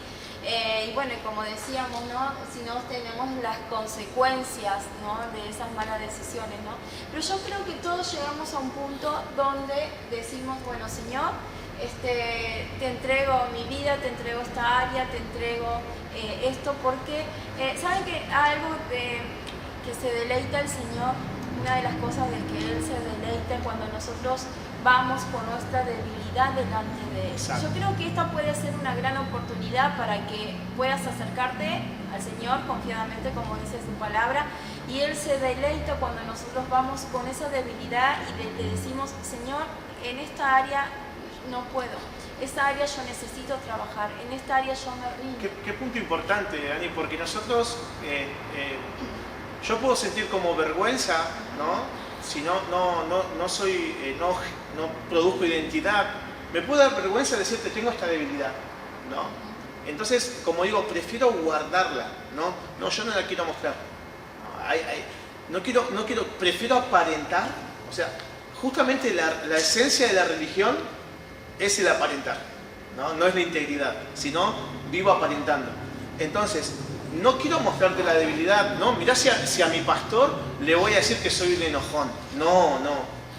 Y bueno, como decíamos, ¿no? Si no tenemos las consecuencias, ¿no? De esas malas decisiones, ¿no? Pero yo creo que todos llegamos a un punto donde decimos, bueno, Señor, te entrego mi vida, te entrego esta área, te entrego esto, porque ¿saben que algo que se deleita el Señor? Una de las cosas de que Él se deleita cuando nosotros vamos con nuestra debilidad delante de Él. Exacto. Yo creo que esta puede ser una gran oportunidad para que puedas acercarte al Señor confiadamente, como dice su palabra, y Él se deleita cuando nosotros vamos con esa debilidad y le decimos, Señor, en esta área no puedo, esta área yo necesito trabajar, en esta área yo me rindo. ¿Qué punto importante, Dani? Porque nosotros, yo puedo sentir como vergüenza, ¿no? Si no produzco identidad, me puede dar vergüenza decirte tengo esta debilidad, ¿no? Entonces, como digo, prefiero guardarla, ¿no? No, yo no la quiero mostrar. Prefiero aparentar. O sea, justamente la esencia de la religión es el aparentar, ¿no? No es la integridad, sino vivo aparentando. Entonces, no quiero mostrarte la debilidad, ¿no? Mirá si a mi pastor le voy a decir que soy un enojón. No.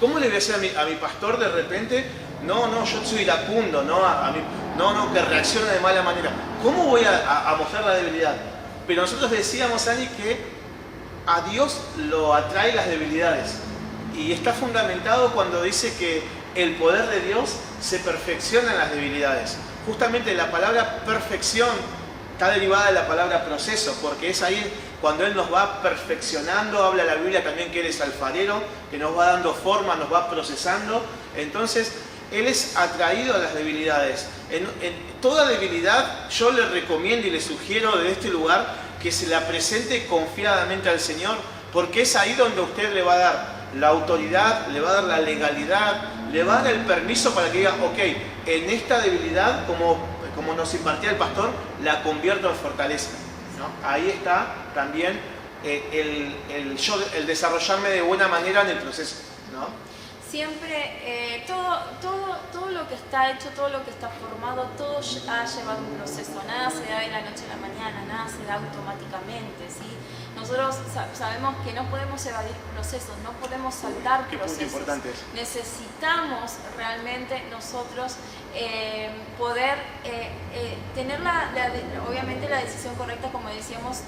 ¿Cómo le voy a decir a mi pastor de repente? No, yo soy iracundo, no, que reacciona de mala manera. ¿Cómo voy a mostrar la debilidad? Pero nosotros decíamos, Ani, que a Dios lo atrae las debilidades. Y está fundamentado cuando dice que el poder de Dios se perfecciona en las debilidades. Justamente la palabra perfección está derivada de la palabra proceso, porque es ahí cuando Él nos va perfeccionando. Habla la Biblia también que Él es alfarero, que nos va dando forma, nos va procesando. Entonces, Él es atraído a las debilidades. En toda debilidad yo le recomiendo y le sugiero de este lugar que se la presente confiadamente al Señor, porque es ahí donde usted le va a dar la autoridad, le va a dar la legalidad, le va a dar el permiso para que diga, ok, en esta debilidad, como nos impartía el pastor, la convierto en fortaleza, ¿no? Ahí está también el desarrollarme de buena manera en el proceso, ¿no? Siempre, todo lo que está hecho, todo lo que está formado, todo ha llevado un proceso. Nada se da de la noche a la mañana, nada se da automáticamente, ¿sí? Nosotros sabemos que no podemos evadir procesos, no podemos saltar procesos. Qué punto importante es. Necesitamos realmente nosotros poder tener obviamente la decisión correcta, como decíamos,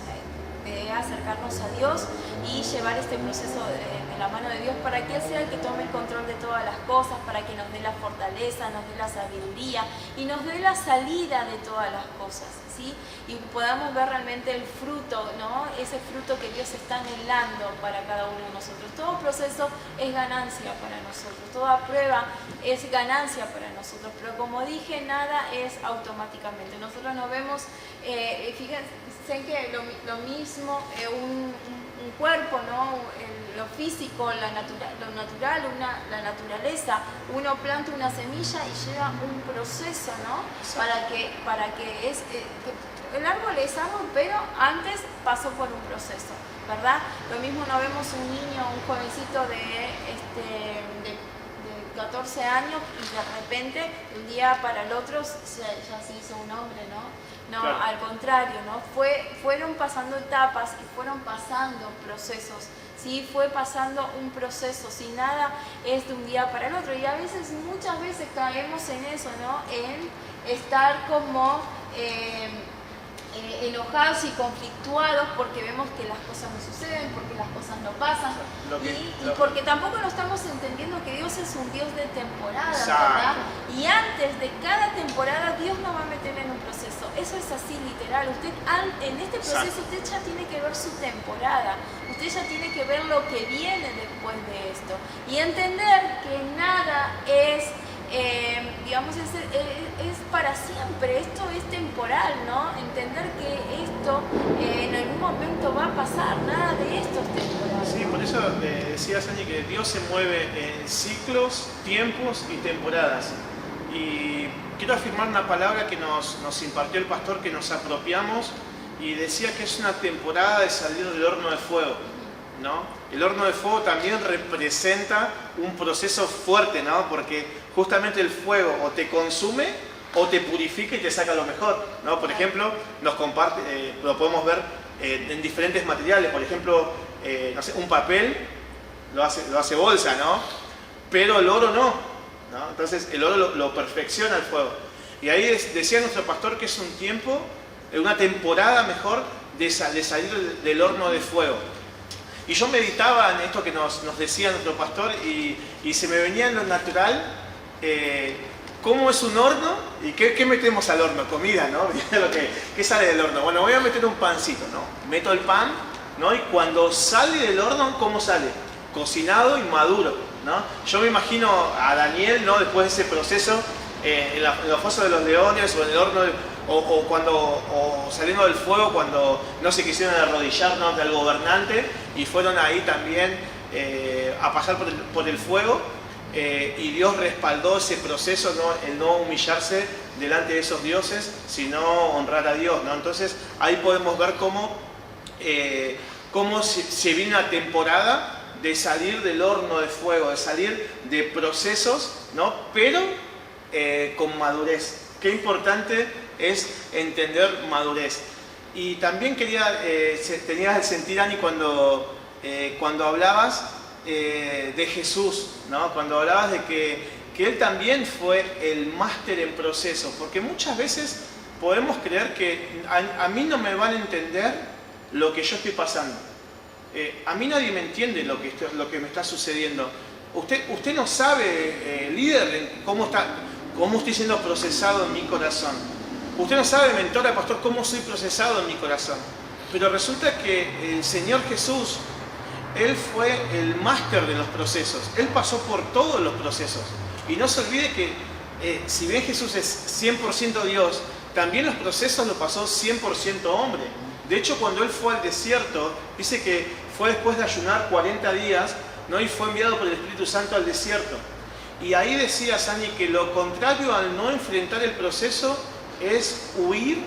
de acercarnos a Dios y llevar este proceso de la mano de Dios para que Él sea el que tome el control de todas las cosas, para que nos dé la fortaleza, nos dé la sabiduría y nos dé la salida de todas las cosas, ¿sí? Y podamos ver realmente el fruto, ¿no? Ese fruto que Dios está anhelando para cada uno de nosotros. Todo proceso es ganancia para nosotros, toda prueba es ganancia para nosotros, pero como dije, nada es automáticamente. Nosotros nos vemos, fíjense que lo mismo, un cuerpo, ¿no? Lo físico, lo natural, la naturaleza. Uno planta una semilla y lleva un proceso, ¿no? Para que el árbol es árbol, pero antes pasó por un proceso, ¿verdad? Lo mismo no vemos un niño, un jovencito de 14 años y de repente, de un día para el otro, ya se hizo un hombre, ¿no? No, claro. Al contrario, ¿no? Fueron pasando etapas y fueron pasando procesos, ¿sí? Fue pasando un proceso, si nada es de un día para el otro. Y a veces, muchas veces caemos en eso, ¿no? En estar como enojados y conflictuados porque vemos que las cosas no suceden, porque las cosas no pasan y porque tampoco no estamos entendiendo que Dios es un Dios de temporadas, ¿verdad? Y antes de cada temporada Dios nos va a meter en un proceso. Eso es así literal. Usted en este proceso usted ya tiene que ver su temporada, usted ya tiene que ver lo que viene después de esto y entender que nada es digamos, es para siempre, esto es temporal, ¿no? Entender que esto en algún momento va a pasar, nada de esto es temporal. Sí, por eso decía Sandy que Dios se mueve en ciclos, tiempos y temporadas. Y quiero afirmar una palabra que nos impartió el pastor, que nos apropiamos, y decía que es una temporada de salir del horno de fuego, ¿no? El horno de fuego también representa un proceso fuerte, ¿no? Porque justamente el fuego o te consume o te purifica y te saca lo mejor, ¿no? Por ejemplo, nos comparte, lo podemos ver en diferentes materiales. Por ejemplo, no sé, un papel lo hace bolsa, ¿no? Pero el oro no, ¿no? Entonces el oro lo perfecciona el fuego. Y ahí decía nuestro pastor que es un tiempo, una temporada mejor de salir del horno de fuego. Y yo meditaba en esto que nos decía nuestro pastor y se me venía en lo natural cómo es un horno y qué metemos al horno, comida, ¿no? ¿Qué sale del horno? Bueno, voy a meter un pancito, ¿no? Meto el pan, ¿no? Y cuando sale del horno, ¿cómo sale? Cocinado y maduro, ¿no? Yo me imagino a Daniel, ¿no? Después de ese proceso, en los fosos de los leones o en el horno, o saliendo del fuego cuando no se quisieron arrodillar, ¿no?, ante el gobernante y fueron ahí también a pasar por el fuego, y Dios respaldó ese proceso, ¿no? El no humillarse delante de esos dioses, sino honrar a Dios, ¿no? Entonces ahí podemos ver cómo se viene una temporada de salir del horno de fuego, de salir de procesos, ¿no? Pero con madurez. Qué importante es entender madurez. Y también tenías el sentir, Ani, cuando hablabas de Jesús, ¿no? Cuando hablabas de que Él también fue el máster en procesos, porque muchas veces podemos creer que a mí no me van a entender lo que yo estoy pasando. A mí nadie me entiende lo que me está sucediendo. Usted no sabe, líder, cómo estoy siendo procesado en mi corazón. Usted no sabe, mentora, pastor, cómo soy procesado en mi corazón. Pero resulta que el Señor Jesús, Él fue el máster de los procesos. Él pasó por todos los procesos. Y no se olvide que si bien Jesús es 100% Dios, también los procesos los pasó 100% hombre. De hecho, cuando Él fue al desierto, dice que fue después de ayunar 40 días, ¿no? Y fue enviado por el Espíritu Santo al desierto. Y ahí decía Sani que lo contrario al no enfrentar el proceso es huir,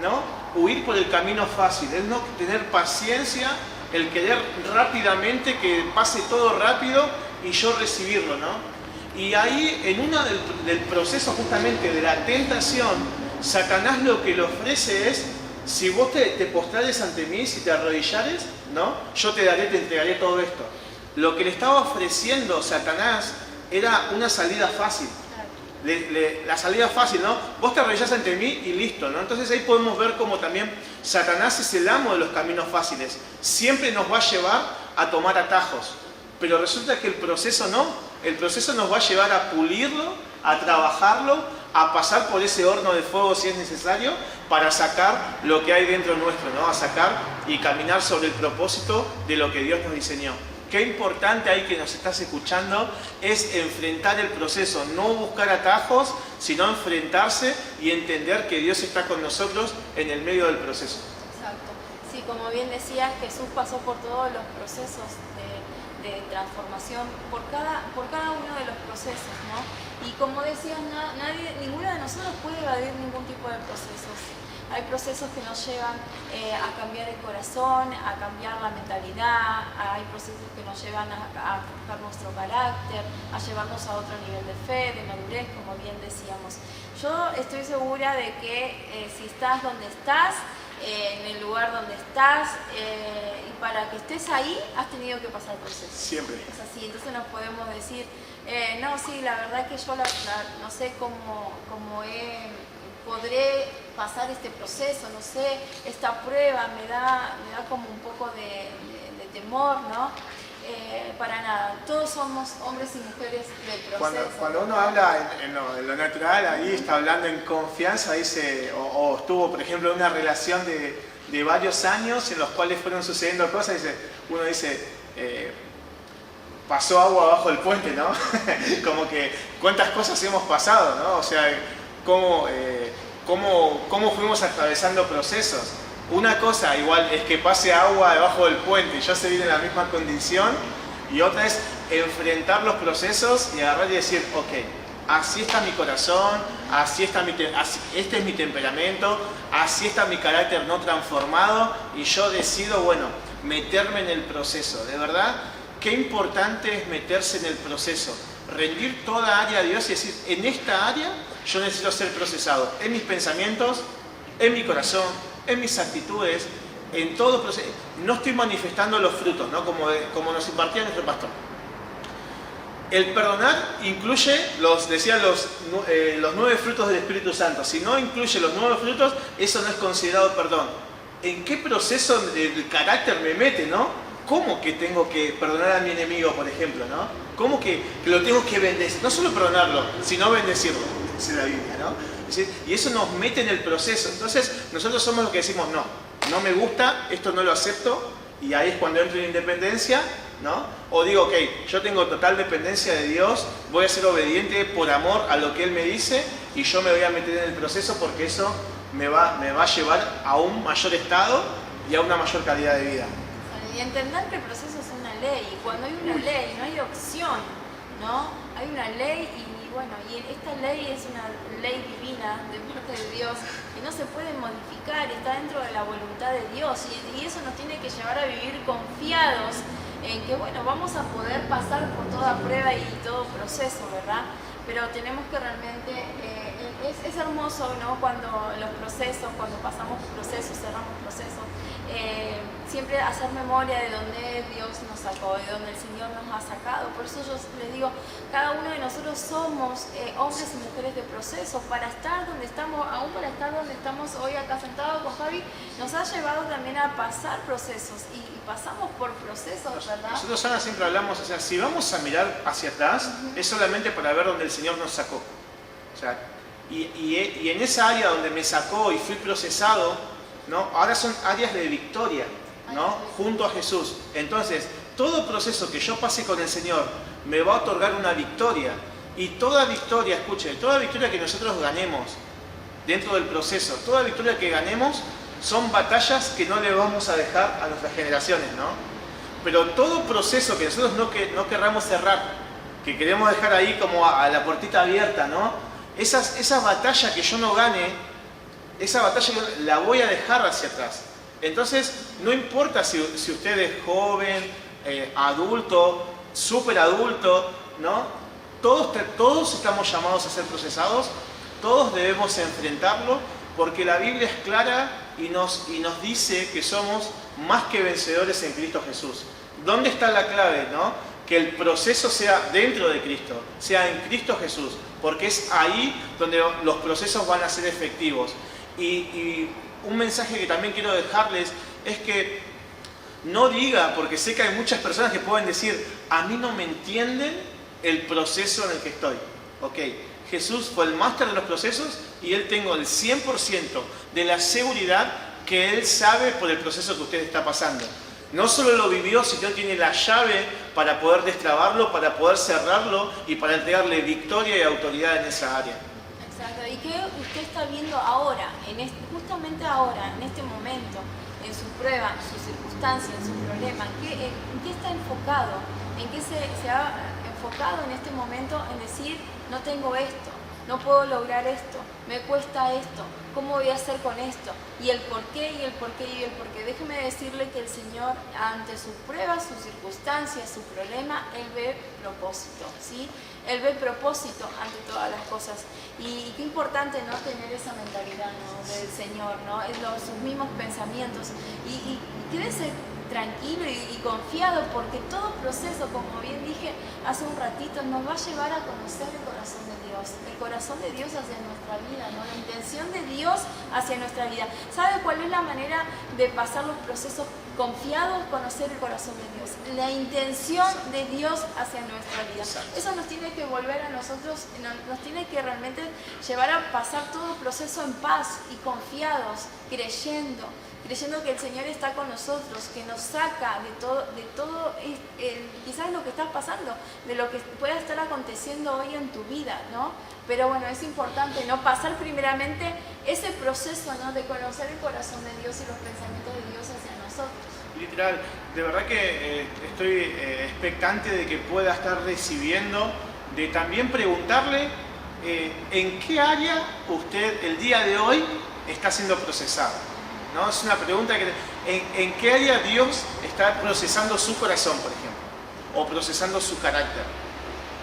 ¿no? Huir por el camino fácil, es no tener paciencia, el querer rápidamente que pase todo rápido y yo recibirlo, ¿no? Y ahí, en uno del proceso justamente de la tentación, Satanás lo que le ofrece es: si vos te postrares ante mí, si te arrodillares, ¿no? Yo te entregaré todo esto. Lo que le estaba ofreciendo Satanás era una salida fácil. La salida fácil, ¿no? Vos te arrodillás ante mí y listo, ¿no? Entonces ahí podemos ver cómo también Satanás es el amo de los caminos fáciles. Siempre nos va a llevar a tomar atajos. Pero resulta que el proceso no. El proceso nos va a llevar a pulirlo, a trabajarlo, a pasar por ese horno de fuego si es necesario, para sacar lo que hay dentro nuestro, ¿no? A sacar y caminar sobre el propósito de lo que Dios nos diseñó. Qué importante ahí que nos estás escuchando es enfrentar el proceso, no buscar atajos, sino enfrentarse y entender que Dios está con nosotros en el medio del proceso. Exacto. Sí, como bien decías, Jesús pasó por todos los procesos de transformación, por cada uno de los procesos, ¿no? Y como decías, ninguno de nosotros puede evadir ningún tipo de procesos. Hay procesos que nos llevan a cambiar el corazón, a cambiar la mentalidad, hay procesos que nos llevan a forjar nuestro carácter, a llevarnos a otro nivel de fe, de madurez, como bien decíamos. Yo estoy segura de que si estás donde estás, en el lugar donde estás, y para que estés ahí, has tenido que pasar procesos. Siempre. Es así, entonces nos podemos decir, no, sí, la verdad que yo no sé cómo podré pasar este proceso, no sé, esta prueba me da como un poco de temor, ¿no? Para nada, todos somos hombres y mujeres del proceso. Cuando uno habla en lo natural, ahí está hablando en confianza, dice, o estuvo, por ejemplo, en una relación de varios años en los cuales fueron sucediendo cosas, uno dice, pasó agua abajo del puente, ¿no? Como que cuántas cosas hemos pasado, ¿no? O sea, cómo fuimos atravesando procesos. Una cosa igual es que pase agua debajo del puente y ya se viene en la misma condición, y otra es enfrentar los procesos y agarrar y decir, ok, así está mi corazón, este es mi temperamento, así está mi carácter no transformado, y yo decido, bueno, meterme en el proceso. De verdad, qué importante es meterse en el proceso, rendir toda área a Dios y decir, en esta área yo necesito ser procesado, en mis pensamientos, en mi corazón, en mis actitudes, en todo proceso. No estoy manifestando los frutos, ¿no? Como nos impartía nuestro pastor. El perdonar incluye, decía los 9 frutos del Espíritu Santo. Si no incluye los 9 frutos, eso no es considerado perdón. ¿En qué proceso del carácter me mete, no? ¿Cómo que tengo que perdonar a mi enemigo, por ejemplo, no? ¿Cómo que lo tengo que bendecir? No solo perdonarlo, sino bendecirlo, dice la Biblia, ¿no? Y eso nos mete en el proceso. Entonces, nosotros somos los que decimos, no me gusta, esto no lo acepto, y ahí es cuando entro en independencia, ¿no? O digo, ok, yo tengo total dependencia de Dios, voy a ser obediente por amor a lo que Él me dice, y yo me voy a meter en el proceso porque eso me va a llevar a un mayor estado y a una mayor calidad de vida. Y entender que el proceso es una ley, y cuando hay una ley no hay opción, ¿no? Hay una ley y bueno, y esta ley es una ley divina de parte de Dios que no se puede modificar, está dentro de la voluntad de Dios, y eso nos tiene que llevar a vivir confiados en que bueno, vamos a poder pasar por toda prueba y todo proceso, ¿verdad? Pero tenemos que realmente, es hermoso, ¿no? Cuando pasamos procesos, cerramos procesos, siempre hacer memoria de dónde Dios nos sacó, de dónde el Señor nos ha sacado. Por eso yo les digo, cada uno de nosotros somos hombres y mujeres de proceso. Para estar donde estamos, aún para estar donde estamos hoy acá sentados con Javi, nos ha llevado también a pasar procesos, y pasamos por procesos, ¿verdad? Nosotros, Ana, siempre hablamos, o sea, si vamos a mirar hacia atrás, es solamente para ver dónde el Señor nos sacó. O sea, y en esa área donde me sacó y fui procesado, ¿no? Ahora son áreas de victoria, ¿no? Junto a Jesús. Entonces, todo proceso que yo pase con el Señor me va a otorgar una victoria. Y toda victoria, escuche, toda victoria que nosotros ganemos dentro del proceso, toda victoria que ganemos, son batallas que no le vamos a dejar a nuestras generaciones, ¿no? Pero todo proceso que nosotros no querramos cerrar, que queremos dejar ahí como a la puertita abierta, ¿no? Esa batalla que yo no gane, esa batalla la voy a dejar hacia atrás. Entonces, no importa si usted es joven, adulto, súper adulto, ¿no? Todos estamos llamados a ser procesados, todos debemos enfrentarlo, porque la Biblia es clara y nos dice que somos más que vencedores en Cristo Jesús. ¿Dónde está la clave, no? Que el proceso sea dentro de Cristo, sea en Cristo Jesús, porque es ahí donde los procesos van a ser efectivos. Y un mensaje que también quiero dejarles es que no diga, porque sé que hay muchas personas que pueden decir, a mí no me entienden el proceso en el que estoy. Ok, Jesús fue el máster de los procesos y Él tengo el 100% de la seguridad que Él sabe por el proceso que usted está pasando. No solo lo vivió, sino tiene la llave para poder destrabarlo, para poder cerrarlo y para entregarle victoria y autoridad en esa área. Exacto. ¿Y qué usted está viendo ahora, justamente ahora, en este momento, en su prueba, en su circunstancia, en su problema? ¿En qué está enfocado? ¿En qué se ha enfocado en este momento en decir, no tengo esto, no puedo lograr esto, me cuesta esto, ¿cómo voy a hacer con esto? Y el por qué, y el por qué, y el por qué. Déjeme decirle que el Señor, ante sus pruebas, sus circunstancias, su problema, Él ve propósito, ¿sí? Él ve propósito ante todas las cosas. Y qué importante, ¿no? Tener esa mentalidad, ¿no? Del Señor, ¿no? Sus mismos pensamientos. Y quédese tranquilo y confiado, porque todo proceso, como bien dije hace un ratito, nos va a llevar a conocer el corazón de Dios hacia nuestra vida, ¿no? La intención de Dios hacia nuestra vida. ¿Sabe cuál es la manera de pasar los procesos confiados? Conocer el corazón de Dios, la intención de Dios hacia nuestra vida. Eso nos tiene que volver a nosotros, nos tiene que realmente llevar a pasar todo proceso en paz y confiados, creyendo que el Señor está con nosotros, que nos saca de todo quizás lo que estás pasando, de lo que pueda estar aconteciendo hoy en tu vida, ¿no? Pero bueno, es importante, ¿no? Pasar primeramente ese proceso, ¿no? De conocer el corazón de Dios y los pensamientos de Dios hacia nosotros. Literal, de verdad que estoy expectante de que pueda estar recibiendo, de también preguntarle en qué área usted el día de hoy está siendo procesado, ¿no? Es una pregunta que en qué área Dios está procesando su corazón, por ejemplo, o procesando su carácter.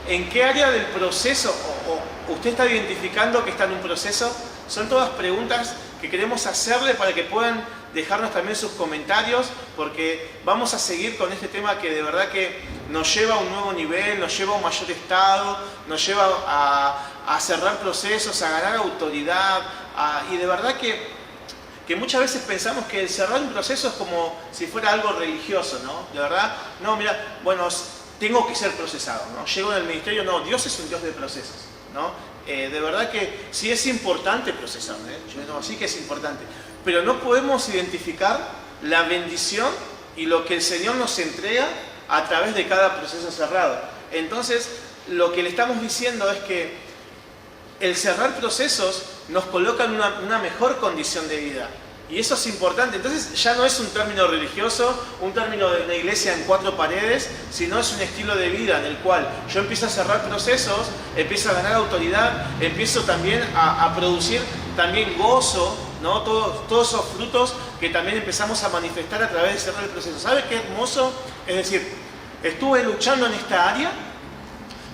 ¿En qué área del proceso o usted está identificando que está en un proceso? Son todas preguntas que queremos hacerle para que puedan dejarnos también sus comentarios, porque vamos a seguir con este tema que de verdad que nos lleva a un nuevo nivel, nos lleva a un mayor estado, nos lleva a cerrar procesos, a ganar autoridad, y de verdad que muchas veces pensamos que el cerrar un proceso es como si fuera algo religioso, ¿no? De verdad, no, mira, bueno, tengo que ser procesado, ¿no? Llego en el ministerio, no, Dios es un Dios de procesos, ¿no? De verdad que sí es importante procesar, sí que es importante, pero no podemos identificar la bendición y lo que el Señor nos entrega a través de cada proceso cerrado. Entonces, lo que le estamos diciendo es que el cerrar procesos nos coloca en una mejor condición de vida. Y eso es importante. Entonces ya no es un término religioso, un término de una iglesia en 4 paredes, sino es un estilo de vida en el cual yo empiezo a cerrar procesos, empiezo a ganar autoridad, empiezo también a producir también gozo, ¿no? Todos esos frutos que también empezamos a manifestar a través de cerrar el proceso. ¿Sabe qué hermoso? Es decir, estuve luchando en esta área,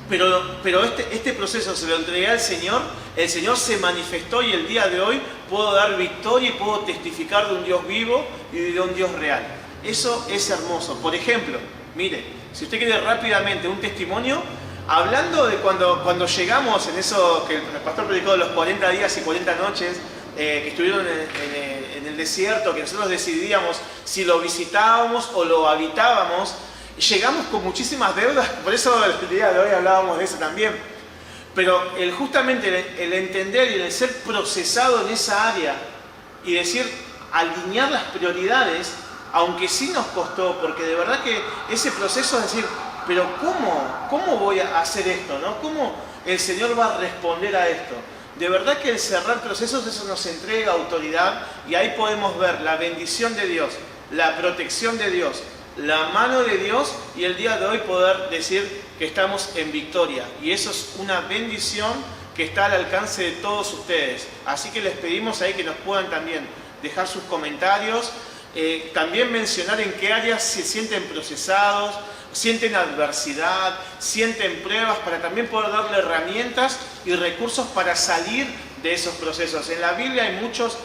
pero este proceso se lo entregué al Señor, el Señor se manifestó y el día de hoy puedo dar victoria y puedo testificar de un Dios vivo y de un Dios real. Eso es hermoso. Por ejemplo, mire, si usted quiere rápidamente un testimonio, hablando de cuando llegamos en eso que el pastor predicó de los 40 días y 40 noches, que estuvieron en el desierto, que nosotros decidíamos si lo visitábamos o lo habitábamos, llegamos con muchísimas deudas, por eso el día de hoy hablábamos de eso también. Pero justamente el entender y el ser procesado en esa área y decir, alinear las prioridades, aunque sí nos costó, porque de verdad que ese proceso es decir, pero ¿cómo voy a hacer esto, ¿no? ¿Cómo el Señor va a responder a esto? De verdad que el cerrar procesos, eso nos entrega autoridad y ahí podemos ver la bendición de Dios, la protección de Dios, la mano de Dios y el día de hoy poder decir que estamos en victoria. Y eso es una bendición que está al alcance de todos ustedes. Así que les pedimos ahí que nos puedan también dejar sus comentarios, también mencionar en qué áreas se sienten procesados, sienten adversidad, sienten pruebas, para también poder darle herramientas y recursos para salir de esos procesos. En la Biblia hay muchos,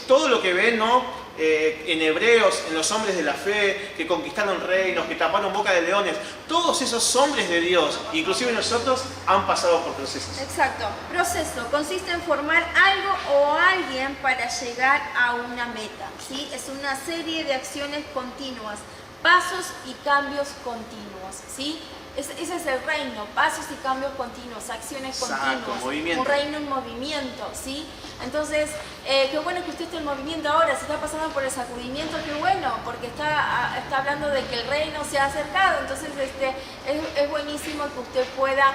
todo lo que ven, ¿no? En Hebreos, en los hombres de la fe, que conquistaron reinos, que taparon boca de leones, todos esos hombres de Dios, inclusive nosotros, han pasado por procesos. Exacto. Proceso consiste en formar algo o alguien para llegar a una meta, ¿sí? Es una serie de acciones continuas, pasos y cambios continuos, ¿sí? Ese es el reino, pasos y cambios continuos, acciones continuas, movimiento. Un reino en movimiento, ¿sí? Entonces, qué bueno que usted esté en movimiento ahora, si está pasando por el sacudimiento, qué bueno, porque está hablando de que el reino se ha acercado, entonces es buenísimo que usted pueda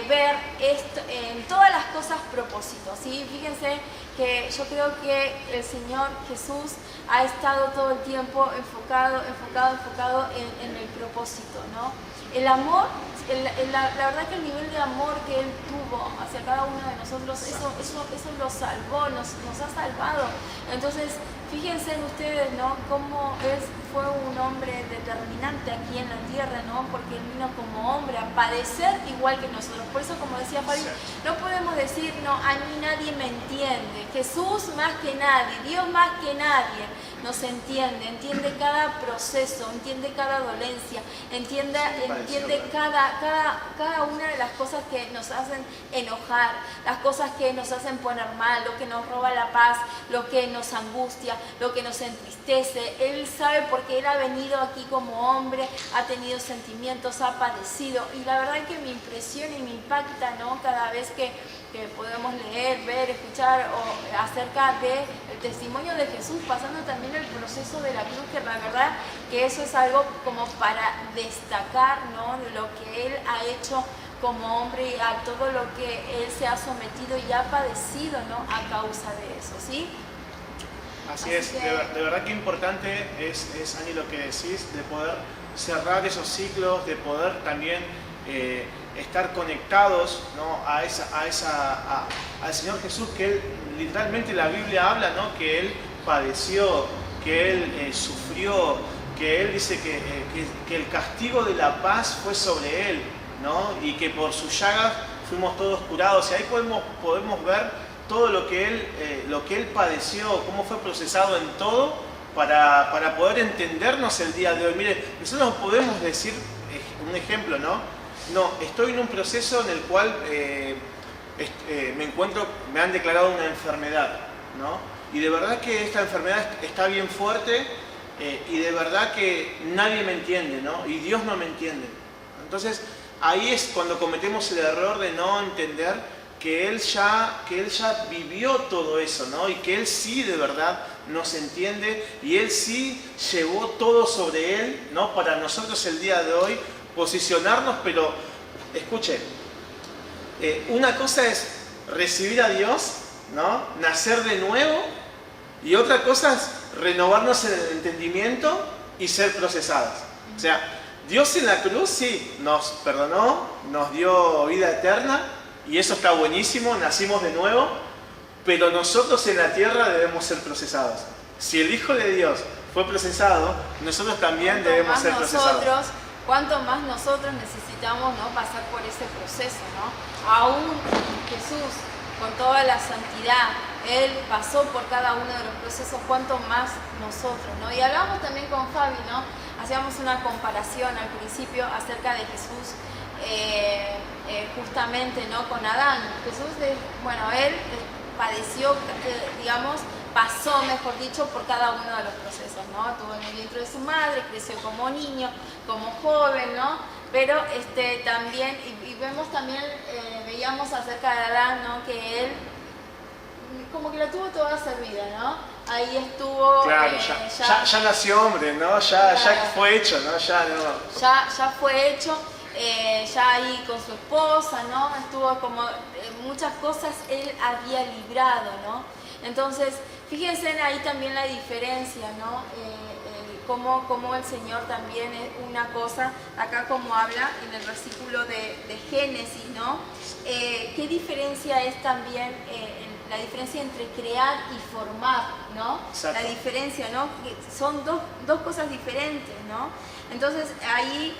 ver esto, en todas las cosas propósitos, ¿sí? Fíjense que yo creo que el Señor Jesús ha estado todo el tiempo enfocado en el propósito, ¿no? El amor, la verdad que el nivel de amor que Él tuvo hacia cada uno de nosotros, eso lo salvó, nos ha salvado. Entonces, fíjense ustedes, ¿no? Cómo fue un hombre determinante aquí en la tierra, ¿no? Porque Él vino como hombre a padecer igual que nosotros. Por eso, como decía Fabi, no podemos decir, no, a mí nadie me entiende. Jesús más que nadie, Dios más que nadie nos entiende cada proceso, entiende cada dolencia, entiende cada una de las cosas que nos hacen enojar, las cosas que nos hacen poner mal, lo que nos roba la paz, lo que nos angustia, lo que nos entristece. Él sabe por porque Él ha venido aquí como hombre, ha tenido sentimientos, ha padecido. Y la verdad es que me impresiona y me impacta, ¿no? Cada vez que podemos leer, ver, escuchar acerca del testimonio de Jesús, pasando también el proceso de la cruz, que la verdad que eso es algo como para destacar, ¿no? De lo que Él ha hecho como hombre y a todo lo que Él se ha sometido y ha padecido, ¿no? A causa de eso, ¿sí? Así es, de verdad que importante es, Ani, lo que decís, de poder cerrar esos ciclos, de poder también estar conectados, ¿no? al Señor Jesús, que Él, literalmente la Biblia habla, ¿no? Que Él padeció, que Él sufrió, que Él dice que el castigo de la paz fue sobre Él, ¿no? Y que por sus llagas fuimos todos curados. Y ahí podemos ver todo lo que Él padeció, cómo fue procesado en todo para poder entendernos el día de hoy. Mire, nosotros podemos decir, un ejemplo, ¿no? No, estoy en un proceso en el cual me han declarado una enfermedad, ¿no? Y de verdad que esta enfermedad está bien fuerte y de verdad que nadie me entiende, ¿no? Y Dios no me entiende. Entonces, ahí es cuando cometemos el error de no entender que Él ya vivió todo eso, ¿no? Y que Él sí de verdad nos entiende y Él sí llevó todo sobre Él, ¿no? Para nosotros el día de hoy posicionarnos, pero escuchen, una cosa es recibir a Dios, ¿no? Nacer de nuevo, y otra cosa es renovarnos en el entendimiento y ser procesados. O sea, Dios en la cruz sí nos perdonó, nos dio vida eterna, y eso está buenísimo, nacimos de nuevo, pero nosotros en la tierra debemos ser procesados. Si el Hijo de Dios fue procesado, nosotros también debemos ser procesados. Cuánto más nosotros necesitamos, ¿no? Pasar por ese proceso, ¿no? Aún Jesús, con toda la santidad, Él pasó por cada uno de los procesos, cuánto más nosotros, ¿no? Y hablamos también con Fabi, ¿no? Hacíamos una comparación al principio acerca de Jesús, justamente, ¿no? Con Adán. Jesús, Él padeció, digamos, pasó, mejor dicho, por cada uno de los procesos, ¿no? Estuvo en el vientre de su madre, creció como niño, como joven, ¿no? Pero también, y vemos también, veíamos acerca de Adán, ¿no? Que él como que la tuvo toda servida, ¿no? Ahí estuvo... Claro, ya nació hombre, ¿no? Ya fue hecho, ¿no? Ya fue hecho, ya ahí con su esposa, ¿no? Estuvo como muchas cosas él había librado, ¿no? Entonces, fíjense ahí también la diferencia, ¿no? Cómo el Señor también es una cosa, acá como habla en el versículo de Génesis, ¿no? ¿Qué diferencia es también la diferencia entre crear y formar, ¿no? Exacto. La diferencia, ¿no? Que son dos cosas diferentes, ¿no? Entonces ahí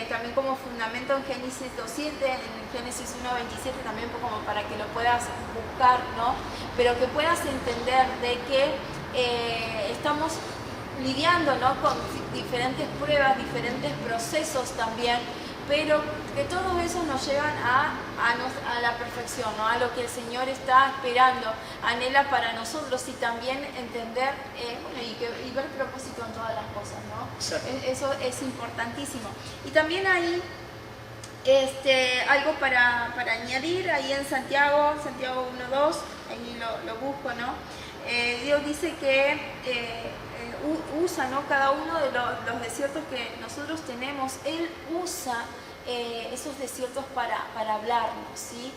también como fundamento en Génesis 2.7, en Génesis 1.27 también como para que lo puedas buscar, ¿no? Pero que puedas entender de que estamos lidiando, ¿no? Con diferentes pruebas, diferentes procesos también, pero que todo eso nos llevan a la perfección, ¿no? A lo que el Señor está esperando, anhela para nosotros, y también entender y ver propósito en todas las cosas, ¿no? Eso es importantísimo. Y también ahí algo para añadir, ahí en Santiago 1.2, ahí lo busco, ¿no? Dios dice que usa, ¿no? Cada uno de los desiertos que nosotros tenemos, Él usa esos desiertos para hablarnos, ¿sí?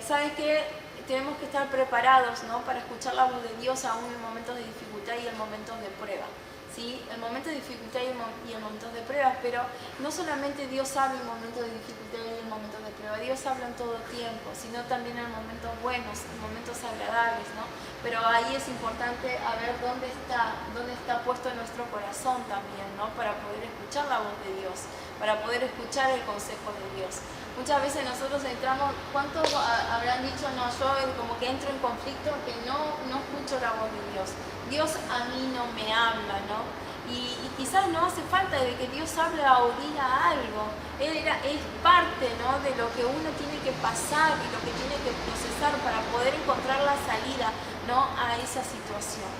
¿Sabes qué? Tenemos que estar preparados, ¿no? Para escuchar la voz de Dios aún en momentos de dificultad y en momentos de prueba, ¿sí? El momento de dificultad y en momentos de prueba, pero no solamente Dios habla en momentos de dificultad y en momentos de prueba, Dios habla en todo tiempo, sino también en momentos buenos, en momentos agradables, ¿no? Pero ahí es importante a ver dónde está puesto nuestro corazón también, ¿no? Para poder escuchar la voz de Dios, para poder escuchar el consejo de Dios. Muchas veces nosotros entramos, ¿cuántos habrán dicho, no, yo como que entro en conflicto, que no escucho la voz de Dios? Dios a mí no me habla, ¿no? y quizás no hace falta de que Dios hable o diga algo. Es parte, ¿no?, de lo que uno tiene que pasar y lo que tiene que procesar para poder encontrar la salida, ¿no?, a esa situación.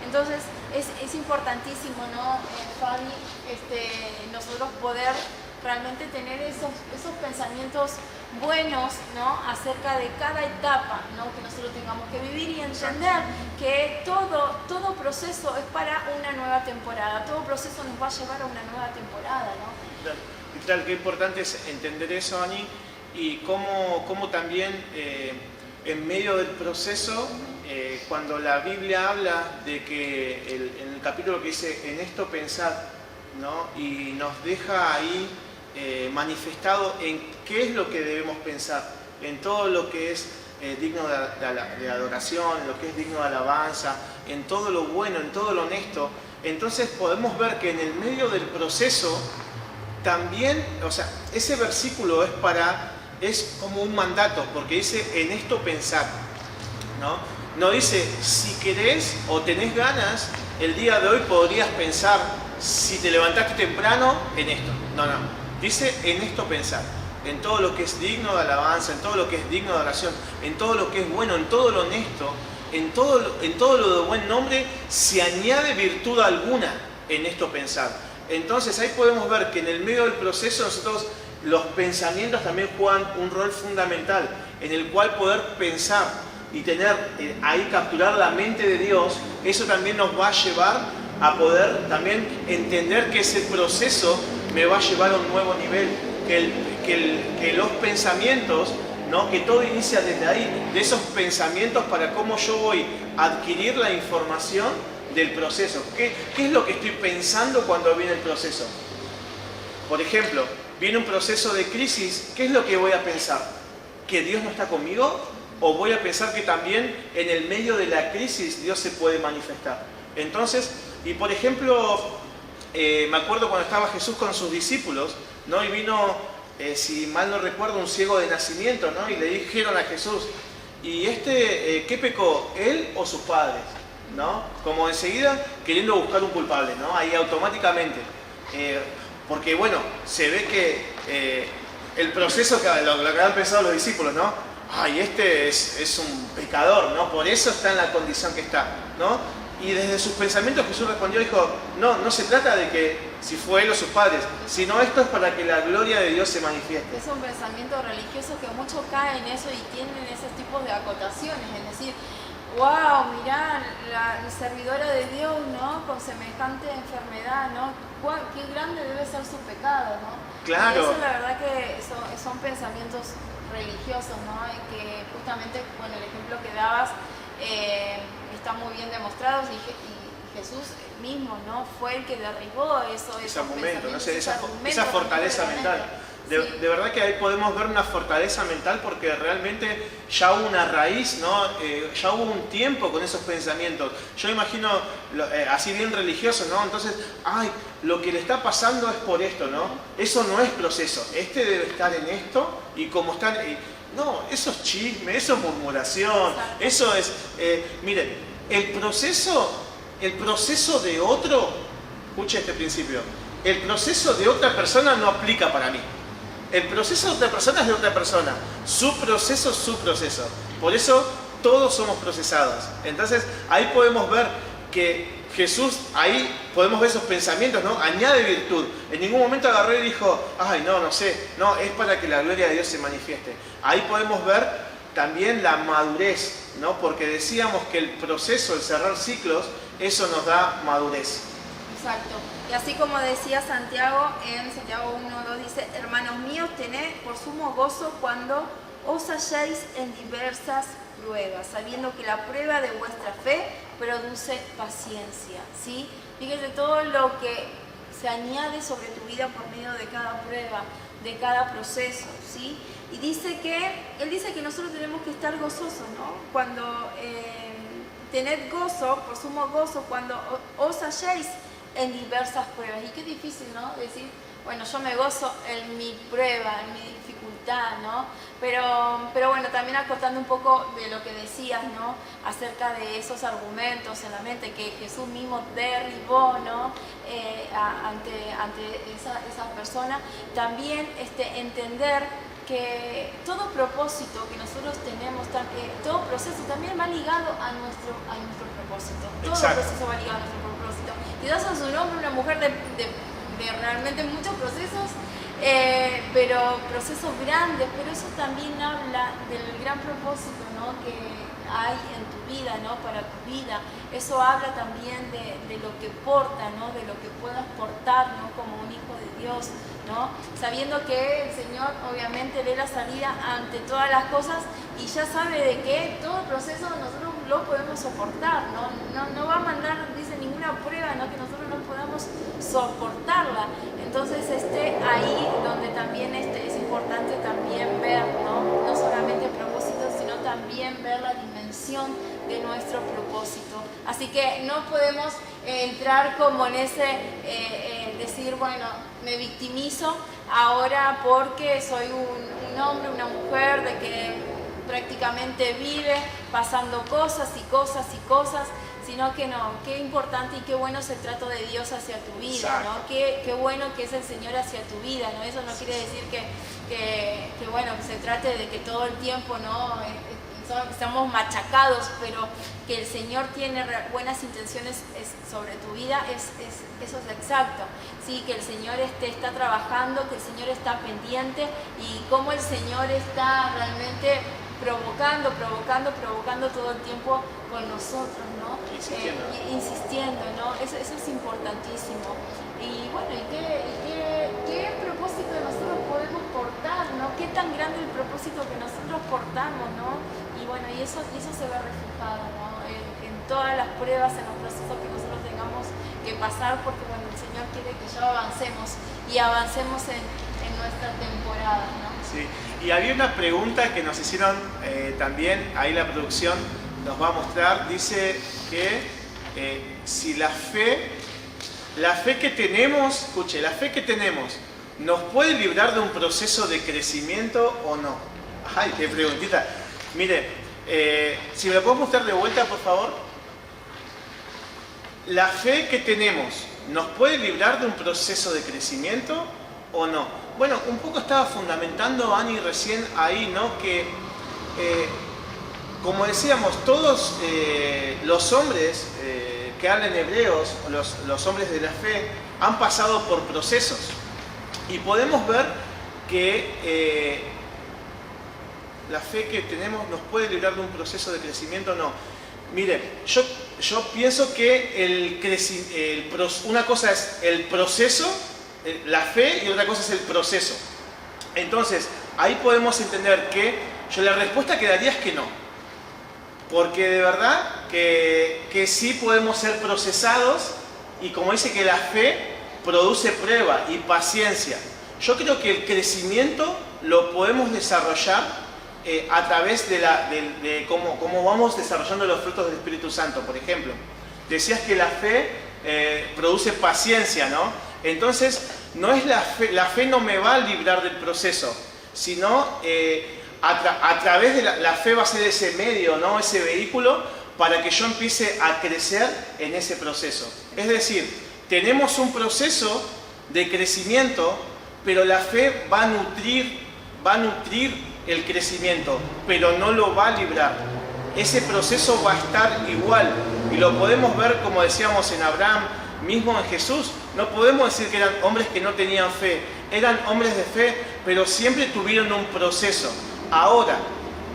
Entonces es importantísimo, ¿no, Fabi, nosotros poder realmente tener esos pensamientos buenos, ¿no?, acerca de cada etapa, ¿no?, que nosotros tengamos que vivir y entender que todo proceso es para una nueva temporada, todo proceso nos va a llevar a una nueva temporada, ¿no? Y claro, qué importante es entender eso, Ani, y cómo también en medio del proceso, cuando la Biblia habla de que en el capítulo que dice, en esto pensad, ¿no?, y nos deja ahí manifestado en qué es lo que debemos pensar, en todo lo que es digno de adoración, en lo que es digno de alabanza, en todo lo bueno, en todo lo honesto. Entonces podemos ver que en el medio del proceso también, o sea, ese versículo es como un mandato, porque dice, en esto pensar, ¿no? No dice, si querés o tenés ganas, el día de hoy podrías pensar, si te levantaste temprano, en esto. No. Dice, en esto pensar, en todo lo que es digno de alabanza, en todo lo que es digno de oración, en todo lo que es bueno, en todo lo honesto, en todo lo de buen nombre, se añade virtud alguna en esto pensar. Entonces ahí podemos ver que en el medio del proceso nosotros, los pensamientos también juegan un rol fundamental, en el cual poder pensar y tener ahí capturar la mente de Dios, eso también nos va a llevar a poder también entender que ese proceso me va a llevar a un nuevo nivel, que los pensamientos, ¿no?, que todo inicia desde ahí, de esos pensamientos para cómo yo voy a adquirir la información del proceso. ¿Qué es lo que estoy pensando cuando viene el proceso? Por ejemplo, viene un proceso de crisis, ¿qué es lo que voy a pensar? ¿Que Dios no está conmigo? ¿O voy a pensar que también en el medio de la crisis Dios se puede manifestar? Entonces, y por ejemplo, me acuerdo cuando estaba Jesús con sus discípulos, ¿no?, y vino, si mal no recuerdo, un ciego de nacimiento, ¿no?, y le dijeron a Jesús, ¿y qué pecó, él o sus padres? ¿No? Como enseguida queriendo buscar un culpable, ¿no?, ahí automáticamente. Porque bueno, se ve que el proceso, lo que han pensado los discípulos, ¿no? Ay, es un pecador, ¿no? Por eso está en la condición que está, ¿no? Y desde sus pensamientos Jesús respondió, dijo, no se trata de que si fue él o sus padres, sino esto es para que la gloria de Dios se manifieste. Es un pensamiento religioso que muchos caen en eso y tienen esos tipos de acotaciones, es decir, wow, mirá, la servidora de Dios, ¿no?, con semejante enfermedad, ¿no?, qué grande debe ser su pecado, ¿no? Claro. Y eso la verdad que son pensamientos religiosos, ¿no?, y que justamente, bueno, el ejemplo que dabas está muy bien demostrado y Jesús mismo, ¿no?, fue el que derribó ese argumento, ¿no? Esa fortaleza mental. De verdad que ahí podemos ver una fortaleza mental porque realmente ya hubo una raíz, ¿no? Ya hubo un tiempo con esos pensamientos. Yo imagino, así bien religioso, ¿no? Entonces, lo que le está pasando es por esto, ¿no? Eso no es proceso. Este debe estar en esto y como están... no, eso es chisme, eso es murmuración, eso es... miren, el proceso de otro, escuche este principio, el proceso de otra persona no aplica para mí. El proceso de otra persona es de otra persona. Su proceso es su proceso. Por eso todos somos procesados. Entonces ahí podemos ver que Jesús, ahí podemos ver esos pensamientos, ¿no? Añade virtud. En ningún momento agarró y dijo, no sé. No, es para que la gloria de Dios se manifieste. Ahí podemos ver también la madurez, ¿no? Porque decíamos que el proceso, el cerrar ciclos, eso nos da madurez. Exacto. Y así como decía Santiago, en Santiago 1:2 dice, hermanos míos, tened por sumo gozo cuando os halléis en diversas pruebas, sabiendo que la prueba de vuestra fe produce paciencia, ¿sí? Fíjate todo lo que se añade sobre tu vida por medio de cada prueba, de cada proceso, ¿sí? Y él dice que nosotros tenemos que estar gozosos, ¿no? Cuando tened gozo, por sumo gozo, cuando os halléis en diversas pruebas. Y qué difícil, ¿no? Decir, bueno, yo me gozo en mi prueba, en mi dificultad. dificultad, ¿no? Pero bueno, también acotando un poco de lo que decías, ¿no? Acerca de esos argumentos en la mente que Jesús mismo derribó, ¿no? Ante esa persona, también entender que todo propósito que nosotros tenemos, todo proceso también va ligado a nuestro propósito. Todo proceso va ligado a nuestro propósito. Quizás sos un hombre, una mujer de realmente muchos procesos, pero procesos grandes, pero eso también habla del gran propósito, ¿no? Que hay en tu vida, ¿no? Para tu vida. Eso habla también de lo que porta, ¿no? De lo que puedas portar, ¿no? Como un hijo de Dios, ¿no? Sabiendo que el Señor obviamente ve la salida ante todas las cosas y ya sabe de que todo proceso nosotros lo podemos soportar, no va a mandar, dice, ninguna prueba, ¿no? Que nosotros no podamos soportarla. Entonces ahí donde también es importante también ver, no solamente el propósito, sino también ver la dimensión de nuestro propósito. Así que no podemos entrar como en decir, bueno, me victimizo ahora porque soy un hombre, una mujer de que prácticamente vive pasando cosas y cosas y cosas, sino que no, qué importante y qué bueno es el trato de Dios hacia tu vida, ¿no? Qué bueno que es el Señor hacia tu vida, ¿no? Eso no quiere decir que bueno, que se trate de que todo el tiempo, ¿no? Estamos machacados, pero que el Señor tiene buenas intenciones sobre tu vida, eso es exacto. Sí, que el Señor está trabajando, que el Señor está pendiente y cómo el Señor está realmente provocando todo el tiempo con nosotros, ¿no? Insistiendo, ¿no? Eso es importantísimo. Y bueno, ¿qué propósito nosotros podemos portar, ¿no? ¿Qué tan grande el propósito que nosotros portamos, ¿no? Y bueno, y eso se ve reflejado, ¿no? En todas las pruebas, en los procesos que nosotros tengamos que pasar, porque bueno, el Señor quiere que ya avancemos y avancemos en nuestra temporada, ¿no? Sí, y había una pregunta que nos hicieron también, ahí la producción nos va a mostrar, dice que si la fe que tenemos, escuche, la fe que tenemos, ¿nos puede librar de un proceso de crecimiento o no? Ay, qué preguntita. Mire, si me lo puedo mostrar de vuelta, por favor. ¿La fe que tenemos nos puede librar de un proceso de crecimiento o no? Bueno, un poco estaba fundamentando Ani recién ahí, ¿no? Que, como decíamos, todos los hombres que hablan hebreos, los hombres de la fe, han pasado por procesos. Y podemos ver que la fe que tenemos nos puede librar de un proceso de crecimiento o no. Mire, yo pienso que una cosa es el proceso, la fe, y otra cosa es el proceso. Entonces, ahí podemos entender que la respuesta que daría es que no. Porque de verdad que sí podemos ser procesados y como dice que la fe produce prueba y paciencia. Yo creo que el crecimiento lo podemos desarrollar a través de cómo vamos desarrollando los frutos del Espíritu Santo. Por ejemplo, decías que la fe produce paciencia, ¿no? Entonces, no es la fe no me va a librar del proceso, sino a través de la fe va a ser ese medio, ¿no? Ese vehículo para que yo empiece a crecer en ese proceso. Es decir, tenemos un proceso de crecimiento, pero la fe va a nutrir el crecimiento, pero no lo va a librar. Ese proceso va a estar igual y lo podemos ver, como decíamos, en Abraham, mismo en Jesús. No podemos decir que eran hombres que no tenían fe, eran hombres de fe, pero siempre tuvieron un proceso. Ahora,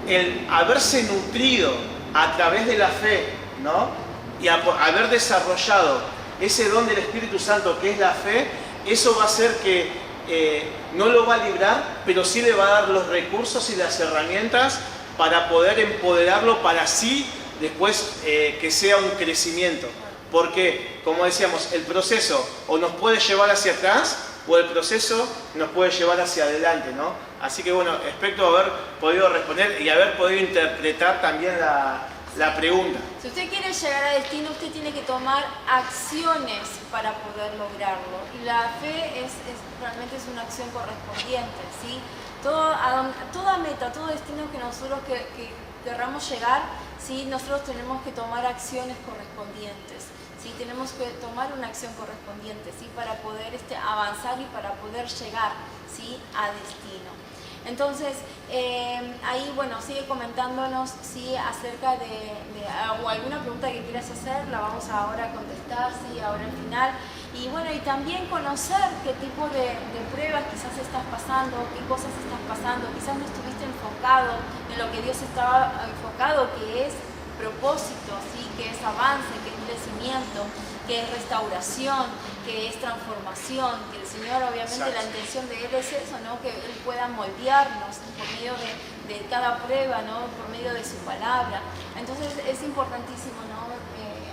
el haberse nutrido a través de la fe, ¿no? Y haber desarrollado ese don del Espíritu Santo que es la fe, eso va a hacer que no lo va a librar, pero sí le va a dar los recursos y las herramientas para poder empoderarlo para así después que sea un crecimiento. Porque, como decíamos, el proceso o nos puede llevar hacia atrás o el proceso nos puede llevar hacia adelante, ¿no? Así que bueno, espero haber podido responder y haber podido interpretar también la pregunta. Si usted quiere llegar a destino, usted tiene que tomar acciones para poder lograrlo. Y la fe realmente es una acción correspondiente, ¿sí? toda meta, todo destino que nosotros que querramos llegar, ¿sí? Nosotros tenemos que tomar acciones correspondientes. ¿Sí? Tenemos que tomar una acción correspondiente, ¿sí? Para poder avanzar y para poder llegar, ¿sí? A destino. Entonces, ahí, bueno, sigue comentándonos, ¿sí? Acerca o alguna pregunta que quieras hacer, la vamos ahora a contestar, ¿sí? Ahora al final. Y bueno, y también conocer qué tipo de pruebas quizás estás pasando, qué cosas estás pasando, quizás no estuviste enfocado en lo que Dios estaba enfocado, que es propósito, ¿sí? Que es avance, que es crecimiento, que es restauración, que es transformación, que el Señor, obviamente, Exacto. la intención de Él es eso, ¿no? Que Él pueda moldearnos por medio de cada prueba, ¿no? Por medio de su palabra. Entonces es importantísimo, ¿no?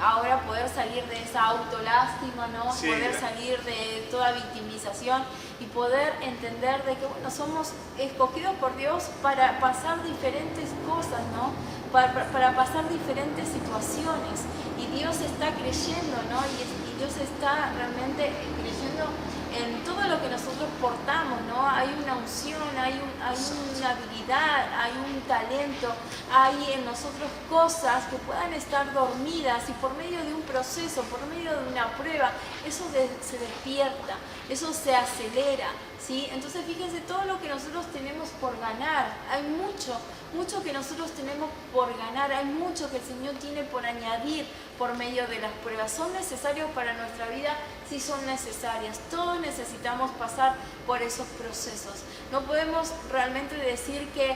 Ahora poder salir de esa autolástima, ¿no? Sí, Poder salir de toda victimización y poder entender de que, bueno, somos escogidos por Dios para pasar diferentes cosas, ¿no? Para pasar diferentes situaciones. Y Dios está creyendo, ¿no? Y Dios está realmente creyendo en todo lo que nosotros portamos, ¿no? Hay una unción, hay una habilidad, hay un talento, hay en nosotros cosas que puedan estar dormidas y por medio de un proceso, por medio de una prueba, eso se despierta, eso se acelera, ¿sí? Entonces fíjense todo lo que nosotros tenemos por ganar, hay mucho que nosotros tenemos por ganar, hay mucho que el Señor tiene por añadir por medio de las pruebas. ¿Son necesarios para nuestra vida? Sí, son necesarias. Todos necesitamos pasar por esos procesos. No podemos realmente decir que,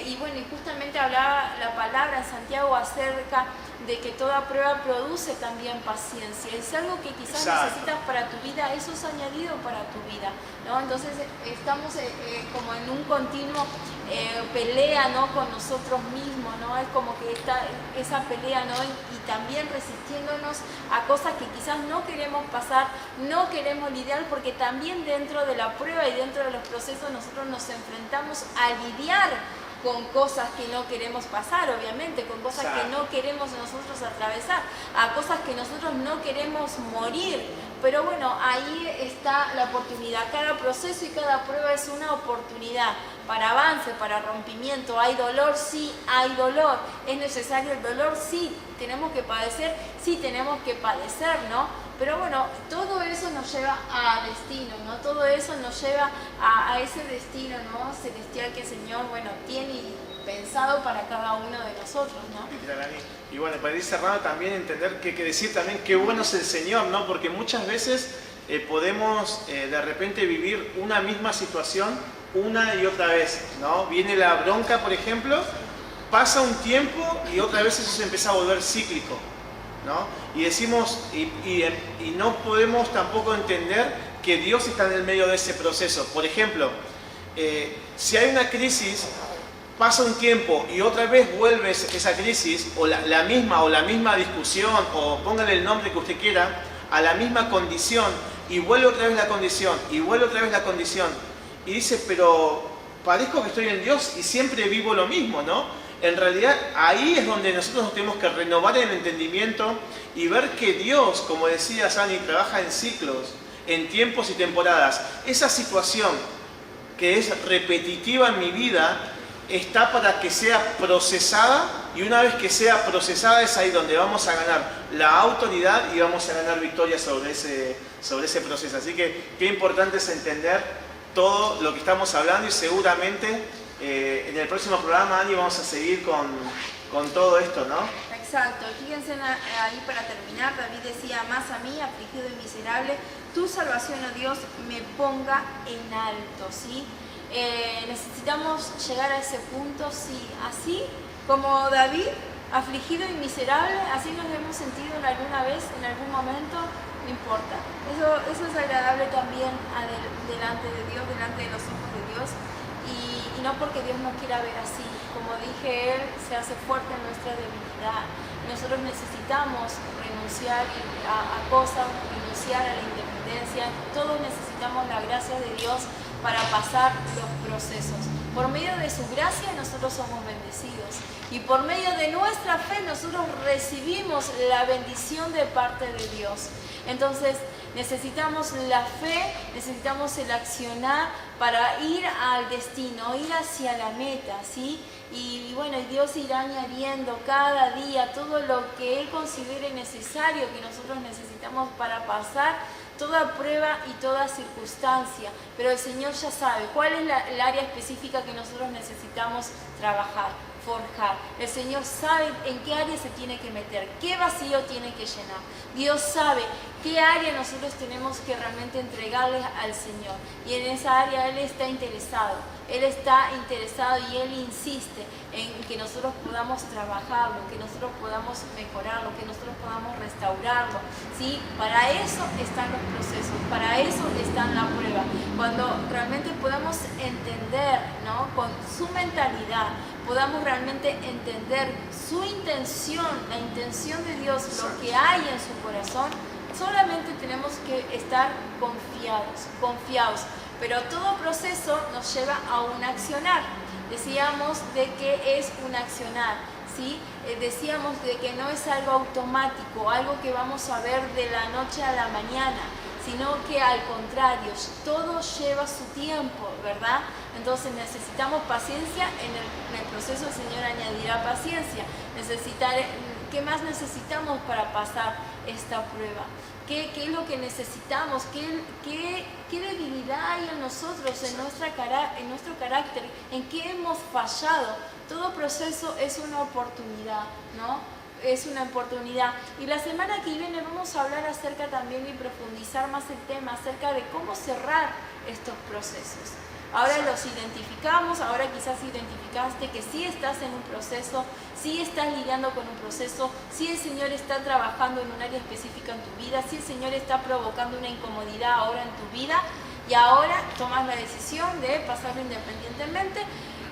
y justamente hablaba la palabra en Santiago acerca de que toda prueba produce también paciencia. Es algo que quizás necesitas para tu vida, eso es añadido para tu vida, ¿no? Entonces estamos como en un continuo pelea, ¿no? Con nosotros mismos, ¿no? Es como que está esa pelea, ¿no? Y también resistiéndonos a cosas que quizás no queremos pasar, no queremos lidiar, porque también dentro de la prueba y dentro de los procesos nosotros nos enfrentamos a lidiar con cosas que no queremos pasar, obviamente, con cosas que no queremos nosotros atravesar, a cosas que nosotros no queremos morir. Pero bueno, ahí está la oportunidad. Cada proceso y cada prueba es una oportunidad para avance, para rompimiento. ¿Hay dolor? Sí, hay dolor. ¿Es necesario el dolor? Sí. ¿Tenemos que padecer? Sí, tenemos que padecer, ¿no? Pero bueno, todo eso nos lleva a destino, ¿no? Todo eso nos lleva a ese destino, ¿no? Celestial que el Señor, bueno, tiene pensado para cada uno de nosotros, ¿no? Y bueno, para ir cerrando también entender que decir también qué bueno es el Señor, ¿no? Porque muchas veces podemos de repente vivir una misma situación una y otra vez, ¿no? Viene la bronca, por ejemplo, pasa un tiempo y otra vez eso se empieza a volver cíclico, ¿no? Y decimos, y no podemos tampoco entender que Dios está en el medio de ese proceso. Por ejemplo, si hay una crisis, pasa un tiempo y otra vez vuelve esa crisis, o la misma discusión, o póngale el nombre que usted quiera, a la misma condición, y vuelve otra vez la condición, y vuelve otra vez la condición. Y dice, pero parezco que estoy en Dios y siempre vivo lo mismo, ¿no? En realidad ahí es donde nosotros nos tenemos que renovar el entendimiento y ver que Dios, como decía Sani, trabaja en ciclos, en tiempos y temporadas. Esa situación que es repetitiva en mi vida está para que sea procesada, y una vez que sea procesada es ahí donde vamos a ganar la autoridad y vamos a ganar victoria sobre ese proceso. Así que qué importante es entender todo lo que estamos hablando, y seguramente en el próximo programa, Ani, vamos a seguir con todo esto, ¿no? Exacto. Fíjense ahí para terminar, David decía, más a mí, afligido y miserable, tu salvación, oh Dios, me ponga en alto, ¿sí? Necesitamos llegar a ese punto, sí, así como David, afligido y miserable, así nos hemos sentido alguna vez, en algún momento, no importa. Eso es agradable también delante de Dios, delante de los ojos de Dios, y no porque Dios nos quiera ver así. Como dije, Él se hace fuerte en nuestra debilidad. Nosotros necesitamos renunciar a cosas, renunciar a la independencia. Todos necesitamos la gracia de Dios para pasar los procesos. Por medio de su gracia nosotros somos bendecidos, y por medio de nuestra fe nosotros recibimos la bendición de parte de Dios. Entonces Necesitamos la fe, necesitamos el accionar para ir al destino, ir hacia la meta, ¿sí? Y bueno, Dios irá añadiendo cada día todo lo que Él considere necesario que nosotros necesitamos para pasar toda prueba y toda circunstancia, pero el Señor ya sabe cuál es el área específica que nosotros necesitamos trabajar, forjar. El Señor sabe en qué área se tiene que meter, qué vacío tiene que llenar. Dios sabe qué área nosotros tenemos que realmente entregarle al Señor, y en esa área Él está interesado. Él está interesado y Él insiste en que nosotros podamos trabajarlo, que nosotros podamos mejorarlo, que nosotros podamos restaurarlo, ¿sí? Para eso están los procesos, para eso está la prueba. Cuando realmente podamos entender, ¿no?, con su mentalidad, podamos realmente entender su intención, la intención de Dios, lo que hay en su corazón, solamente tenemos que estar confiados. Pero todo proceso nos lleva a un accionar. Decíamos de que es un accionar, ¿sí? Decíamos de que no es algo automático, algo que vamos a ver de la noche a la mañana, sino que al contrario, todo lleva su tiempo, ¿verdad? Entonces necesitamos paciencia, en el proceso el Señor añadirá paciencia. ¿Qué más necesitamos para pasar esta prueba? ¿Qué es lo que necesitamos? ¿Qué debilidad hay en nosotros, en nuestro carácter? ¿En qué hemos fallado? Todo proceso es una oportunidad, ¿no? Es una oportunidad. Y la semana que viene vamos a hablar acerca también y profundizar más el tema, acerca de cómo cerrar estos procesos. Ahora los identificamos, ahora quizás identificaste que sí estás en un proceso, sí estás lidiando con un proceso, sí el Señor está trabajando en un área específica en tu vida, sí el Señor está provocando una incomodidad ahora en tu vida, y ahora tomas la decisión de pasarlo independientemente,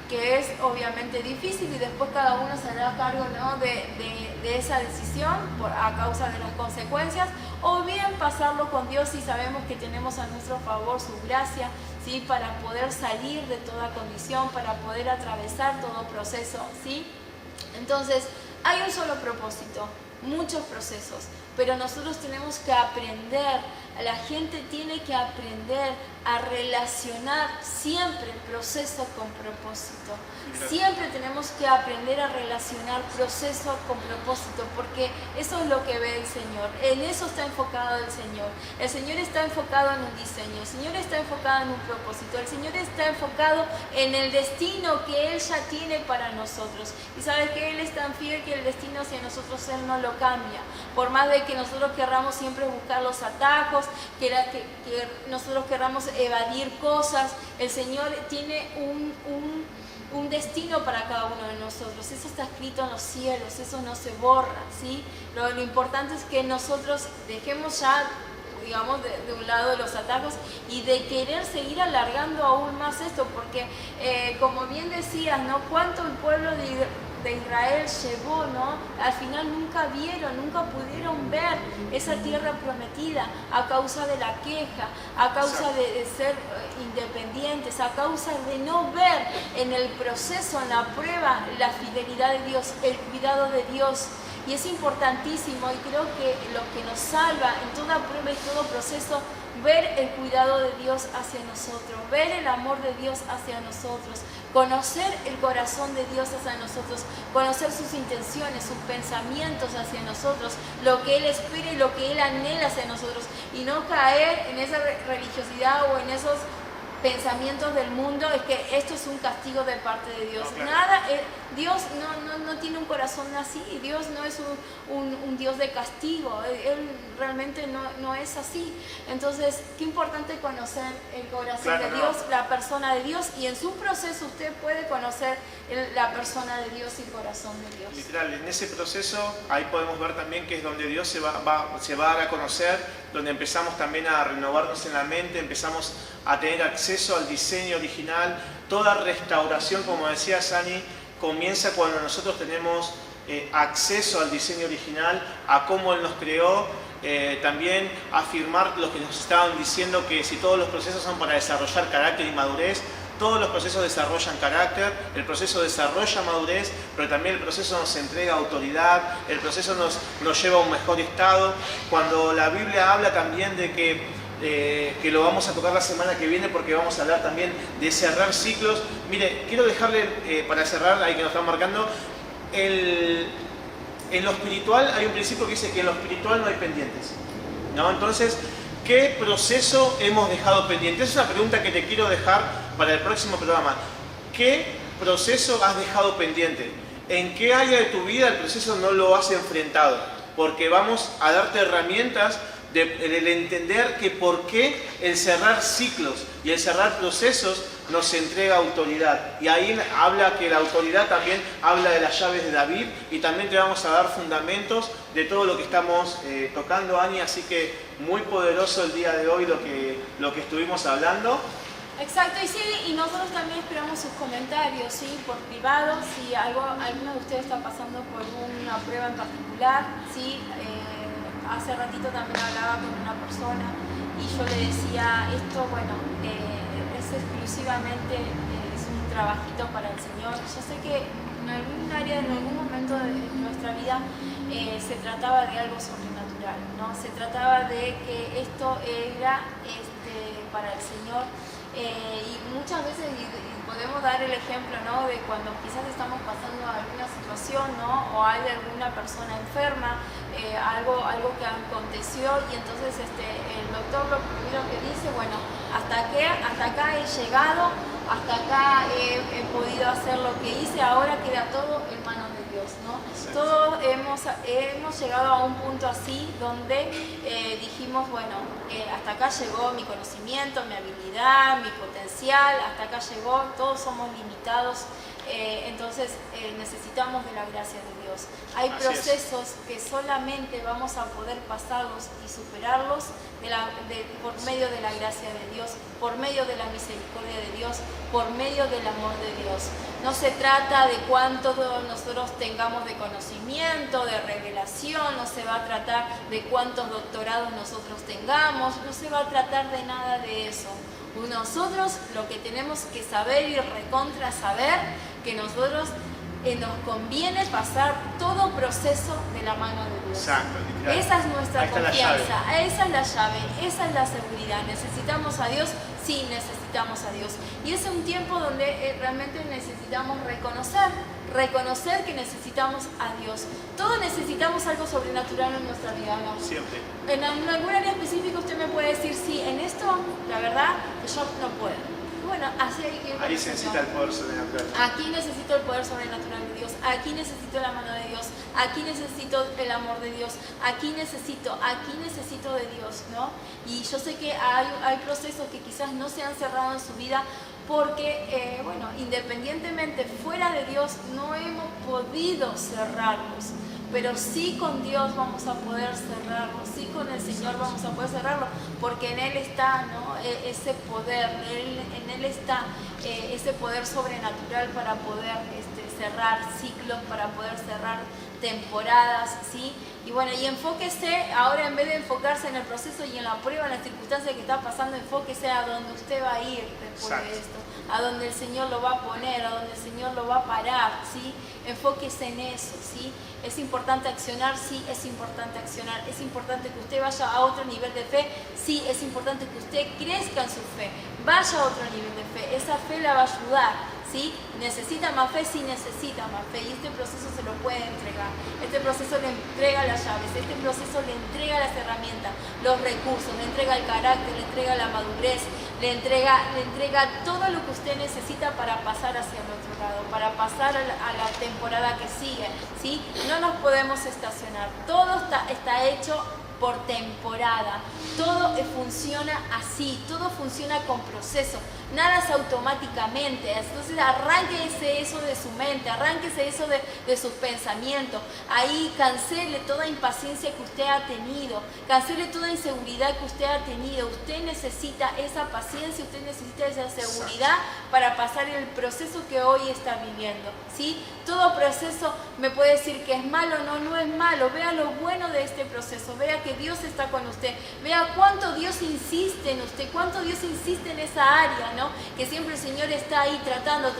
que es obviamente difícil, y después cada uno se hará cargo, ¿no?, de esa decisión a causa de las consecuencias, o bien pasarlo con Dios si sabemos que tenemos a nuestro favor su gracia, ¿sí?, para poder salir de toda condición, para poder atravesar todo proceso, ¿sí? Entonces, hay un solo propósito, muchos procesos, pero nosotros tenemos que aprender, la gente tiene que aprender a relacionar siempre proceso con propósito. Siempre tenemos que aprender a relacionar proceso con propósito, porque eso es lo que ve el Señor. En eso está enfocado el Señor. El Señor está enfocado en un diseño, el Señor está enfocado en un propósito, el Señor está enfocado en el destino que Él ya tiene para nosotros. Y sabes que Él es tan fiel que el destino hacia nosotros Él no lo cambia. Por más de que nosotros querramos siempre buscar los atajos, que nosotros querramos evadir cosas, el Señor tiene un destino para cada uno de nosotros. Eso está escrito en los cielos, eso no se borra, ¿sí? Lo importante es que nosotros dejemos ya, digamos, de un lado los atajos y de querer seguir alargando aún más esto, porque como bien decías, ¿no?, cuánto el pueblo de Israel llevó, ¿no? Al final nunca vieron, nunca pudieron ver esa tierra prometida a causa de la queja, a causa de ser independientes, a causa de no ver en el proceso, en la prueba, la fidelidad de Dios, el cuidado de Dios. Y es importantísimo, y creo que lo que nos salva en toda prueba y todo proceso, ver el cuidado de Dios hacia nosotros, ver el amor de Dios hacia nosotros, conocer el corazón de Dios hacia nosotros, conocer sus intenciones, sus pensamientos hacia nosotros, lo que Él espera y lo que Él anhela hacia nosotros, y no caer en esa religiosidad o en esos pensamientos del mundo, es que esto es un castigo de parte de Dios. No, claro. Nada, Dios no tiene un corazón así, Dios no es un Dios de castigo, Él realmente no es así. Entonces, qué importante conocer el corazón de Dios, la persona de Dios, y en su proceso usted puede conocer la persona de Dios y el corazón de Dios. Literal, en ese proceso ahí podemos ver también que es donde Dios se va a dar a conocer, donde empezamos también a renovarnos en la mente, empezamos a tener acceso al diseño original. Toda restauración, como decía Sani, comienza cuando nosotros tenemos acceso al diseño original, a cómo Él nos creó. También afirmar lo que nos estaban diciendo, que si todos los procesos son para desarrollar carácter y madurez, Todos los procesos desarrollan carácter, el proceso desarrolla madurez, pero también el proceso nos entrega autoridad, el proceso nos lleva a un mejor estado. Cuando la Biblia habla también de que lo vamos a tocar la semana que viene porque vamos a hablar también de cerrar ciclos. Mire, quiero dejarle para cerrar, ahí que nos están marcando, en lo espiritual hay un principio que dice que en lo espiritual no hay pendientes, ¿no? Entonces, ¿qué proceso hemos dejado pendiente? Esa es una pregunta que te quiero dejar para el próximo programa. ¿Qué proceso has dejado pendiente? ¿En qué área de tu vida el proceso no lo has enfrentado? Porque vamos a darte herramientas del entender que por qué el cerrar ciclos y el cerrar procesos nos entrega autoridad. Y ahí habla que la autoridad también habla de las llaves de David, y también te vamos a dar fundamentos de todo lo que estamos tocando, Ani, así que muy poderoso el día de hoy lo que estuvimos hablando. Exacto, y sí, y nosotros también esperamos sus comentarios, ¿sí? Por privado, si alguno de ustedes está pasando por una prueba en particular, ¿sí? Hace ratito también hablaba con una persona y yo le decía, esto, bueno, es exclusivamente es un trabajito para el Señor. Yo sé que en algún área, en algún momento de nuestra vida se trataba de algo sobrenatural, ¿no? Se trataba de que esto era para el Señor. Y muchas veces podemos dar el ejemplo, ¿no? De cuando quizás estamos pasando alguna situación, ¿no? O hay alguna persona enferma, algo que aconteció, y entonces el doctor lo primero que dice, bueno, hasta acá he llegado, hasta acá he podido hacer lo que hice, ahora queda todo en manos de Dios, ¿no? Todos hemos llegado a un punto así donde dijimos, bueno, hasta acá llegó mi conocimiento, mi habilidad, mi potencial, hasta acá llegó, todos somos limitados, entonces necesitamos de la gracia de Dios. Hay procesos que solamente vamos a poder pasarlos y superarlos por medio de la gracia de Dios, por medio de la misericordia de Dios, por medio del amor de Dios. No se trata de cuánto nosotros tengamos de conocimiento, de revelación, no se va a tratar de cuántos doctorados nosotros tengamos, no se va a tratar de nada de eso. Nosotros lo que tenemos que saber y recontra saber, que nosotros nos conviene pasar todo proceso de la mano de Dios. Exacto, esa es nuestra confianza, esa es la llave, esa es la seguridad. ¿Necesitamos a Dios? Sí, necesitamos a Dios. Y es un tiempo donde realmente necesitamos reconocer que necesitamos a Dios. Todos necesitamos algo sobrenatural en nuestra vida, ¿no? Siempre. En algún área específica usted me puede decir, sí, en esto, la verdad, que yo no puedo. Bueno, así hay que ir. Ahí se necesita el poder sobrenatural. Aquí necesito el poder sobrenatural de Dios, aquí necesito la mano de Dios, aquí necesito el amor de Dios, aquí necesito de Dios, ¿no? Y yo sé que hay procesos que quizás no se han cerrado en su vida porque, bueno, independientemente fuera de Dios no hemos podido cerrarlos. Pero sí con Dios vamos a poder cerrarlo, sí con el Señor vamos a poder cerrarlo, porque en Él está, ¿no? Ese poder, en Él está ese poder sobrenatural para poder cerrar ciclos, para poder cerrar temporadas, ¿sí? Y bueno, y enfóquese, ahora en vez de enfocarse en el proceso y en la prueba, en la circunstancia que está pasando, enfóquese a donde usted va a ir después de esto, a donde el Señor lo va a poner, a donde el Señor lo va a parar, ¿sí? Enfóquese en eso, ¿sí? Es importante accionar, sí, es importante accionar. Es importante que usted vaya a otro nivel de fe, sí, es importante que usted crezca en su fe. Vaya a otro nivel de fe, esa fe la va a ayudar, ¿sí? ¿Necesita más fe? Sí, necesita más fe. Y este proceso se lo puede entregar. Este proceso le entrega las llaves, este proceso le entrega las herramientas, los recursos, le entrega el carácter, le entrega la madurez, le entrega todo lo que usted necesita para pasar hacia el otro lado, para pasar a la temporada que sigue, ¿sí? No nos podemos estacionar, todo está hecho por temporada, todo funciona así, todo funciona con proceso, nada es automáticamente. Entonces arránquese eso de su mente, arránquese eso de sus pensamientos, ahí cancele toda impaciencia que usted ha tenido, cancele toda inseguridad que usted ha tenido. Usted necesita esa paciencia, usted necesita esa seguridad para pasar el proceso que hoy está viviendo, ¿sí? Todo proceso me puede decir que es malo, no es malo. Vea lo bueno de este proceso, vea que Dios está con usted, vea cuánto Dios insiste en usted, cuánto Dios insiste en esa área, ¿no? Que siempre el Señor está ahí tratando,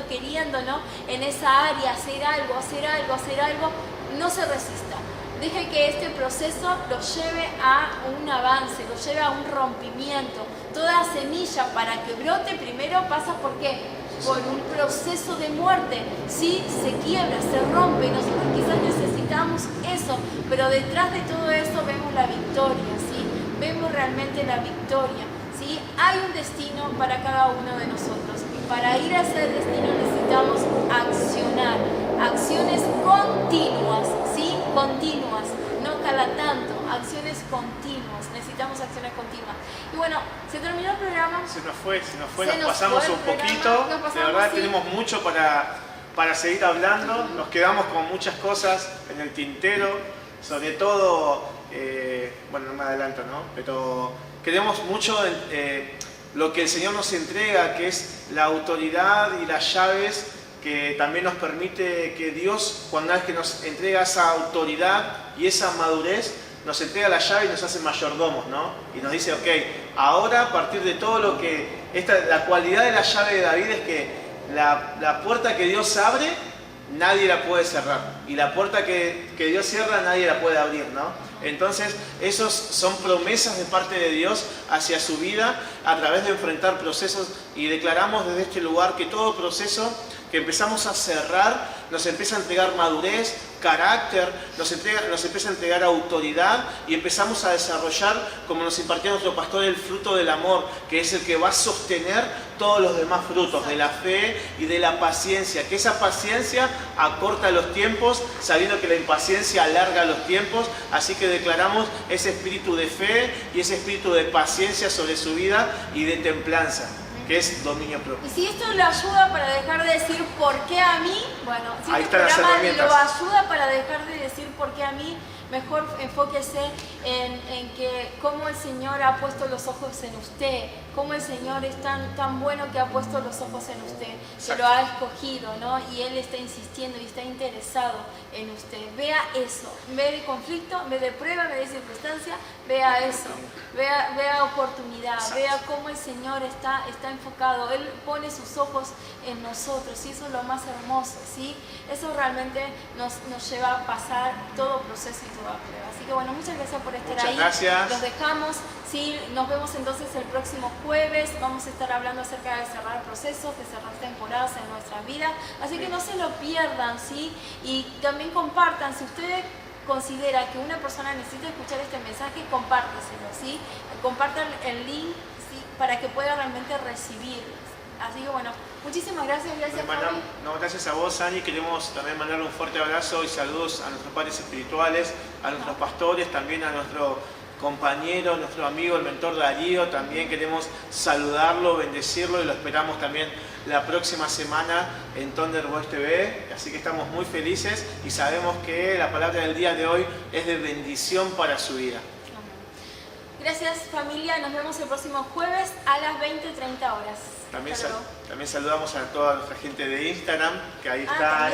queriendo, ¿no? En esa área hacer algo, no se resista. Deje que este proceso lo lleve a un avance, lo lleve a un rompimiento. Toda semilla para que brote primero pasa ¿por qué? Por un proceso de muerte. Sí, se quiebra, se rompe. Nosotros quizás necesitamos eso, pero detrás de todo eso vemos la victoria, ¿sí? Vemos realmente la victoria, ¿sí? Hay un destino para cada uno de nosotros y para ir a ese destino necesitamos accionar, acciones continuas, ¿sí? Continuas, no cada tanto, acciones continuas, necesitamos acciones continuas. Y bueno, se terminó el programa. Se nos fue, nos pasamos un poquito. De verdad sí. Tenemos mucho para seguir hablando. Nos quedamos con muchas cosas en el tintero, sobre todo, bueno, no me adelanto, ¿no? Pero queremos mucho lo que el Señor nos entrega, que es la autoridad y las llaves que también nos permite que Dios, cuando una vez que nos entrega esa autoridad y esa madurez, nos entrega la llave y nos hace mayordomos, ¿no? Y nos dice, ok, ahora a partir de todo lo que... la cualidad de la llave de David es que la puerta que Dios abre, nadie la puede cerrar. Y la puerta que Dios cierra, nadie la puede abrir, ¿no? Entonces, esos son promesas de parte de Dios hacia su vida a través de enfrentar procesos, y declaramos desde este lugar que todo proceso que empezamos a cerrar nos empieza a entregar madurez, carácter, nos empieza a entregar autoridad, y empezamos a desarrollar, como nos impartió nuestro pastor, el fruto del amor, que es el que va a sostener todos los demás frutos, de la fe y de la paciencia, que esa paciencia acorta los tiempos, sabiendo que la impaciencia alarga los tiempos. Así que declaramos ese espíritu de fe y ese espíritu de paciencia sobre su vida y de templanza, que es dominio propio. Y si esto lo ayuda para dejar de decir ¿por qué a mí? Bueno, si ahí este están las programa herramientas. lo ayuda para dejar de decir ¿por qué a mí? Mejor enfóquese en que cómo el Señor ha puesto los ojos en usted, cómo el Señor es tan bueno que ha puesto los ojos en usted, que lo ha escogido, ¿no? Y Él está insistiendo y está interesado en usted. Vea eso, en vez de conflicto, en vez de prueba, en vez de circunstancia, vea eso, vea oportunidad, vea cómo el Señor está enfocado. Él pone sus ojos en nosotros, y eso es lo más hermoso, ¿sí? Eso realmente nos lleva a pasar todo proceso y toda prueba. Así que bueno, muchas gracias por estar muchas ahí. Gracias. Los dejamos, ¿sí? Nos vemos entonces el próximo jueves. Vamos a estar hablando acerca de cerrar procesos, de cerrar temporadas en nuestra vida. Así que no se lo pierdan, ¿sí? Y también compartan. Si ustedes considera que una persona necesita escuchar este mensaje, compárteselo, ¿sí? Compartan el link, ¿sí? Para que pueda realmente recibir. Así que bueno, muchísimas gracias. Fabi. No, gracias a vos, Ani. Queremos también mandarle un fuerte abrazo y saludos a nuestros padres espirituales, a nuestros pastores, también a nuestro compañero, nuestro amigo, el mentor Darío. También queremos saludarlo, bendecirlo, y lo esperamos también la próxima semana en Thunderbolt TV. Así que estamos muy felices y sabemos que la palabra del día de hoy es de bendición para su vida. Gracias, familia. Nos vemos el próximo jueves a las 20:30 horas. También saludamos a toda nuestra gente de Instagram, que ahí está.